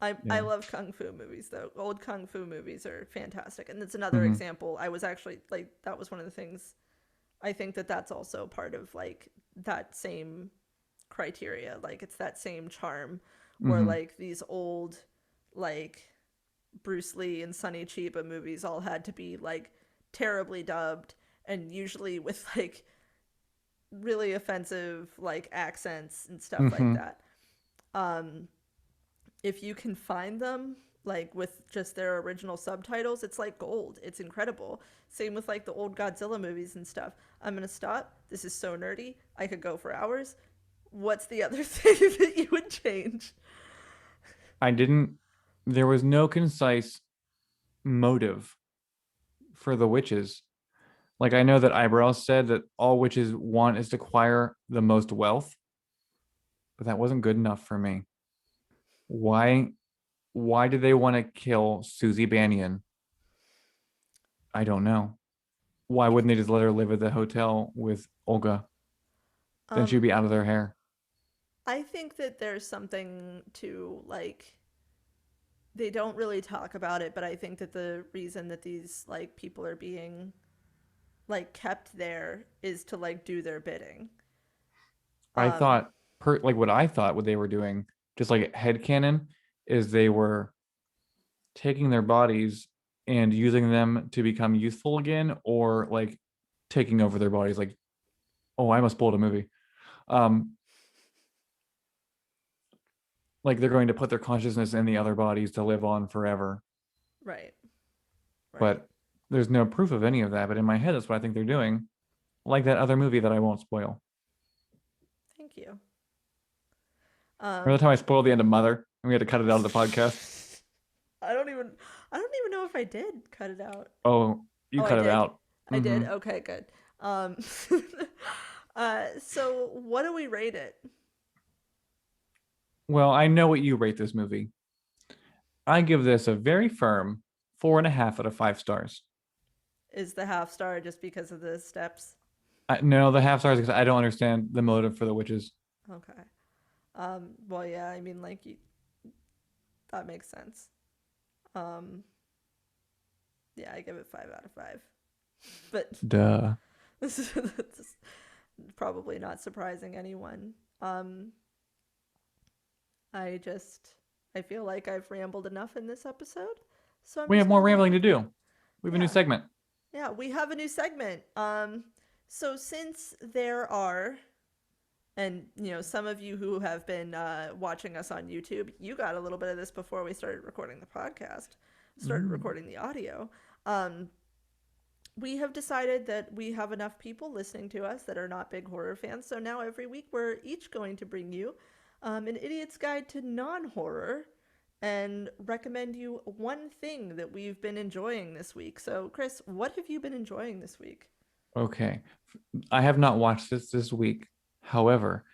I Yeah. love kung fu movies though. Old kung fu movies are fantastic, and it's another hmm example. I was actually like that was one of the things. I think that that's also part of like that same criteria. Like it's that same charm where hmm like these old like Bruce Lee and Sonny Chiba movies all had to be like terribly dubbed, and usually with like really offensive like accents and stuff like hmm that. Um if you can find them like with just their original subtitles, it's like gold. It's incredible. Same with like the old Godzilla movies and stuff. I'm going to stop. This is so nerdy. I could go for hours. What's the other thing that you would change? I didn't, there was no concise motive for the witches. Like I know that Eyebrows said that all witches want is to acquire the most wealth, but that wasn't good enough for me. Why why did they want to kill Susie Bannion? I don't know. Why wouldn't they just let her live at the hotel with Olga? Then she'd Um be out of their hair. I think that there's something to like they don't really talk about it, but I think that the reason that these like people are being like kept there is to like do their bidding. I Um thought like what I thought what they were doing, just like headcanon, is they were taking their bodies and using them to become youthful again, or like taking over their bodies. Like, oh, I must spoiled a movie. Um, like they're going to put their consciousness in the other bodies to live on forever. right. Right. But there's no proof of any of that. But in my head, that's what I think they're doing. Like that other movie that I won't spoil. Thank you. Remember the Um time I spoiled the end of Mother and we had to cut it out of the podcast? I don't even I don't even know if I did cut it out. Oh, you Oh, I cut it did. out. I did. hmm Okay, good. Um so what do we rate it? Well, I know what you rate this movie. I give this a very firm 4.5 out of 5 stars. Is the half star just because of the steps? No, the half stars because I don't understand the motive for the witches. Okay. Well, yeah, I mean like that makes sense. Um yeah, I give it 5 out of 5. But Duh. this is probably not surprising anyone. Um I just I feel like I've rambled enough in this episode. So I'm We have just more going to rambling to do. We have a new yeah. segment. Yeah, we have a new segment. So since there are, and some of you who have been watching us on YouTube, you got a little bit of this before we started recording the podcast, started Mm. recording the audio. Um, we have decided that we have enough people listening to us that are not big horror fans. So now every week we're each going to bring you an idiot's guide to non-horror and recommend you one thing that we've been enjoying this week. So, Chris, what have you been enjoying this week? Okay. I have not watched this week. However,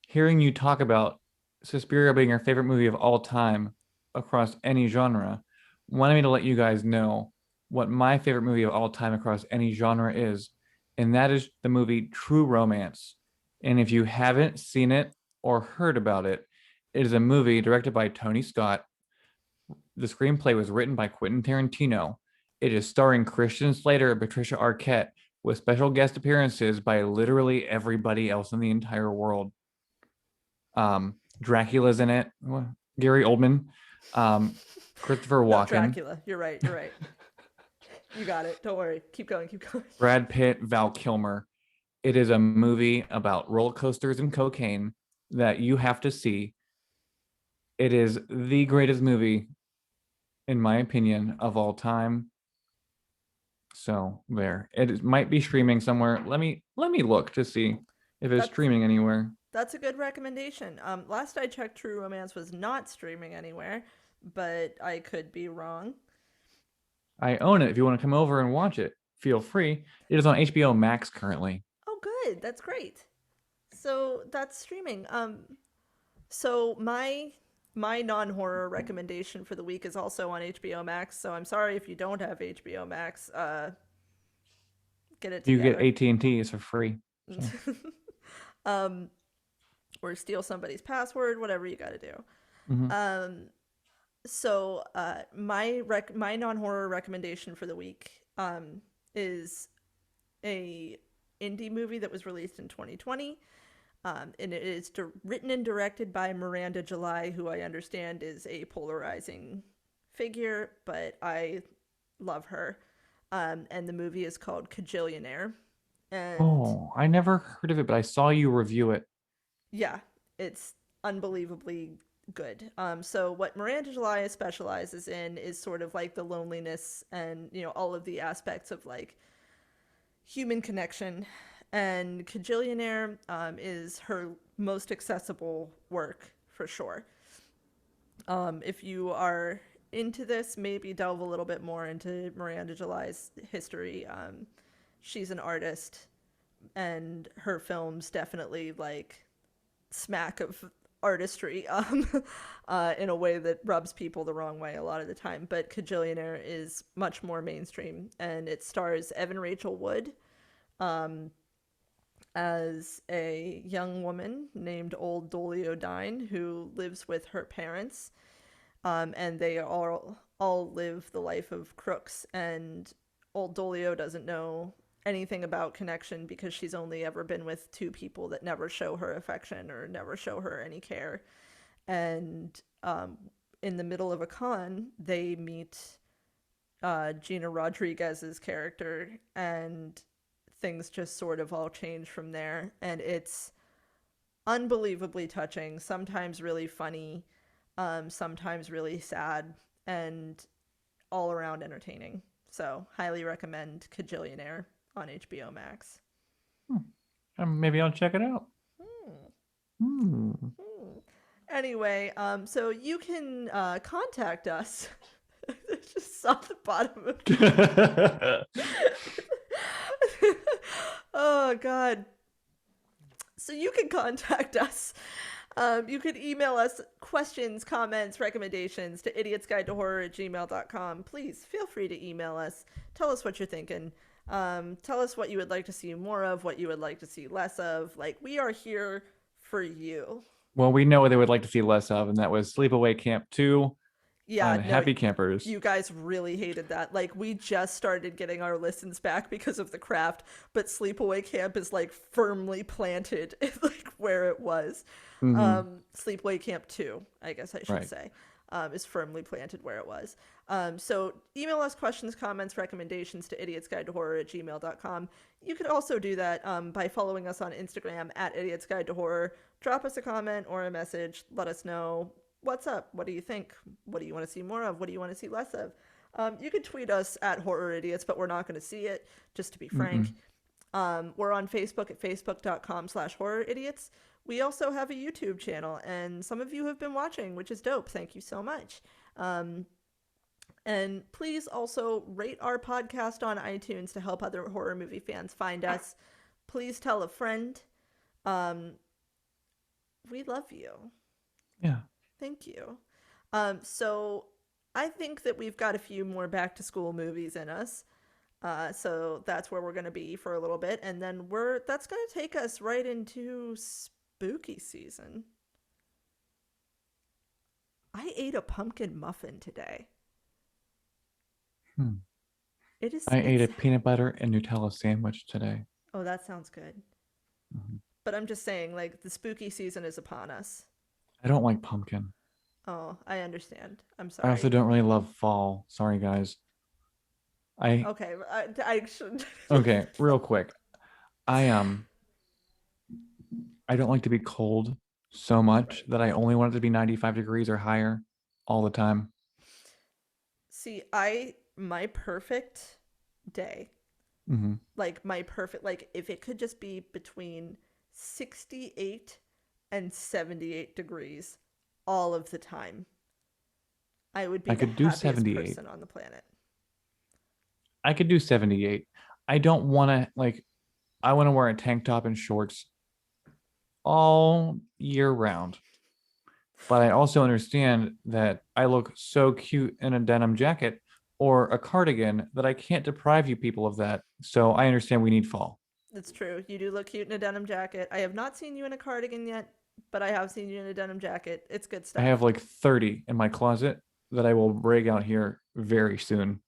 hearing you talk about Suspiria being your favorite movie of all time across any genre wanted me to let you guys know what my favorite movie of all time across any genre is, and that is the movie True Romance. And if you haven't seen it or heard about it, it is a movie directed by Tony Scott. The screenplay was written by Quentin Tarantino. It is starring Christian Slater and Patricia Arquette, with special guest appearances by literally everybody else in the entire world. Dracula's in it. Gary Oldman, Christopher Not Walken, Dracula. You're right. You're right. You got it. Don't worry. Keep going. Keep going. Brad Pitt, Val Kilmer. It is a movie about roller coasters and cocaine that you have to see. It is the greatest movie, in my opinion, of all time. So there, might be streaming somewhere. Let me look to see if it's That's streaming anywhere. that's a good recommendation. Last I checked, True Romance was not streaming anywhere, but I could be wrong. I own it. If you want to come over and watch it, feel free. It is on HBO Max currently. Oh, good. That's great. So that's streaming. So my non-horror recommendation for the week is also on HBO Max. So I'm sorry if you don't have HBO Max. Get it You get together. AT&T, it's for free. So. um, or steal somebody's password, whatever you got to do. Mm-hmm. My non-horror recommendation for the week is a indie movie that was released in 2020. And it is written and directed by Miranda July, who I understand is a polarizing figure, but I love her. And the movie is called Kajillionaire. And Oh, I never heard of it, but I saw you review it. yeah, it's unbelievably good. So what Miranda July specializes in is sort of like the loneliness and, all of the aspects of like human connection. And Kajillionaire is her most accessible work for sure. If you are into this, maybe delve a little bit more into Miranda July's history. She's an artist, and her films definitely like smack of artistry in a way that rubs people the wrong way a lot of the time. But Kajillionaire is much more mainstream, and it stars Evan Rachel Wood as a young woman named Old Dolio Dine who lives with her parents, and they all live the life of crooks. And Old Dolio doesn't know anything about connection because she's only ever been with two people that never show her affection or never show her any care. And in the middle of a con, they meet Gina Rodriguez's character, and things just sort of all change from there. And it's unbelievably touching, sometimes really funny, sometimes really sad, and all around entertaining. So, highly recommend Kajillionaire on HBO Max. Maybe I'll check it out. Hmm. Anyway, so you can contact us. I just saw the bottom of Oh God. So you can contact us. You can email us questions, comments, recommendations to idiotsguidetohorror@gmail.com. Please feel free to email us. Tell us what you're thinking. Tell us what you would like to see more of, what you would like to see less of. Like, we are here for you. Well, we know what they would like to see less of, and that was Sleepaway Camp 2 Yeah, on no, Happy Campers. you guys really hated that. Like, we just started getting our listens back because of the craft, but Sleepaway Camp is like firmly planted like where it was. Mm-hmm. Sleepaway Camp 2, I guess I should Right. say, is firmly planted where it was. So email us questions, comments, recommendations to idiotsguidetohorror@gmail.com. You could also do that by following us on Instagram @idiotsguidetohorror. Drop us a comment or a message. Let us know what's up. What do you think? What do you want to see more of? What do you want to see less of? You could tweet us @horroridiots, but we're not going to see it, just to be frank. We're on Facebook at facebook.com/horroridiots. We also have a YouTube channel, and some of you have been watching, which is dope. Thank you so much. And please also rate our podcast on iTunes to help other horror movie fans find us. Please tell a friend. We love you. Yeah. Thank you. So I think that we've got a few more back to school movies in us. So that's where we're going to be for a little bit. And then that's going to take us right into spooky season. I ate a pumpkin muffin today. It is. I ate a It's. peanut butter and Nutella sandwich today. Oh, that sounds good. Mhm. But I'm just saying, like, the spooky season is upon us. I don't like pumpkin. Oh, I understand. I'm I also sorry. don't really love fall. Sorry, guys. I Okay, I should. okay, real quick. I I don't like to be cold so much Right. that I only want it to be 95 degrees or higher all the time. See, my perfect day, Hmm. like my perfect, like if it could just be between 68 and 78 degrees all of the time, I would I be the could do happiest 78. person on the planet. I could do 78. I don't want to I want to wear a tank top and shorts all year round. But I also understand that I look so cute in a denim jacket or a cardigan that I can't deprive you people of that. So I understand we need fall. It's true. You do look cute in a denim jacket. I have not seen you in a cardigan yet, but I have seen you in a denim jacket. It's good I have stuff. like 30 in my closet that I will break out here very soon.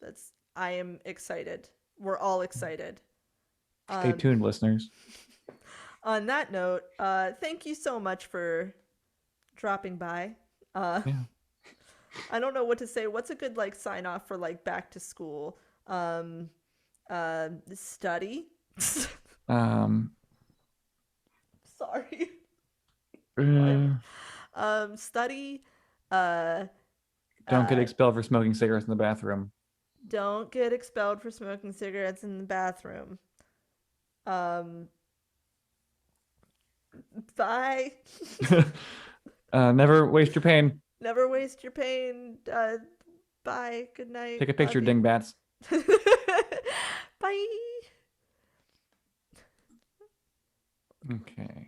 That's I am excited. We're all excited. Stay Um, tuned, listeners. on that note, thank you so much for dropping by. Uh, Yeah. I don't know what to say. What's a good like sign off for like back to school? Study. Um, Sorry. Why am uh, study. Uh, don't get uh, expelled for smoking cigarettes in the bathroom. don't get expelled for smoking cigarettes in the bathroom. Um, bye. Never waste your pain. Never waste your pain. Bye. Good night. Take a picture, Love you. dingbats. Bye. Okay.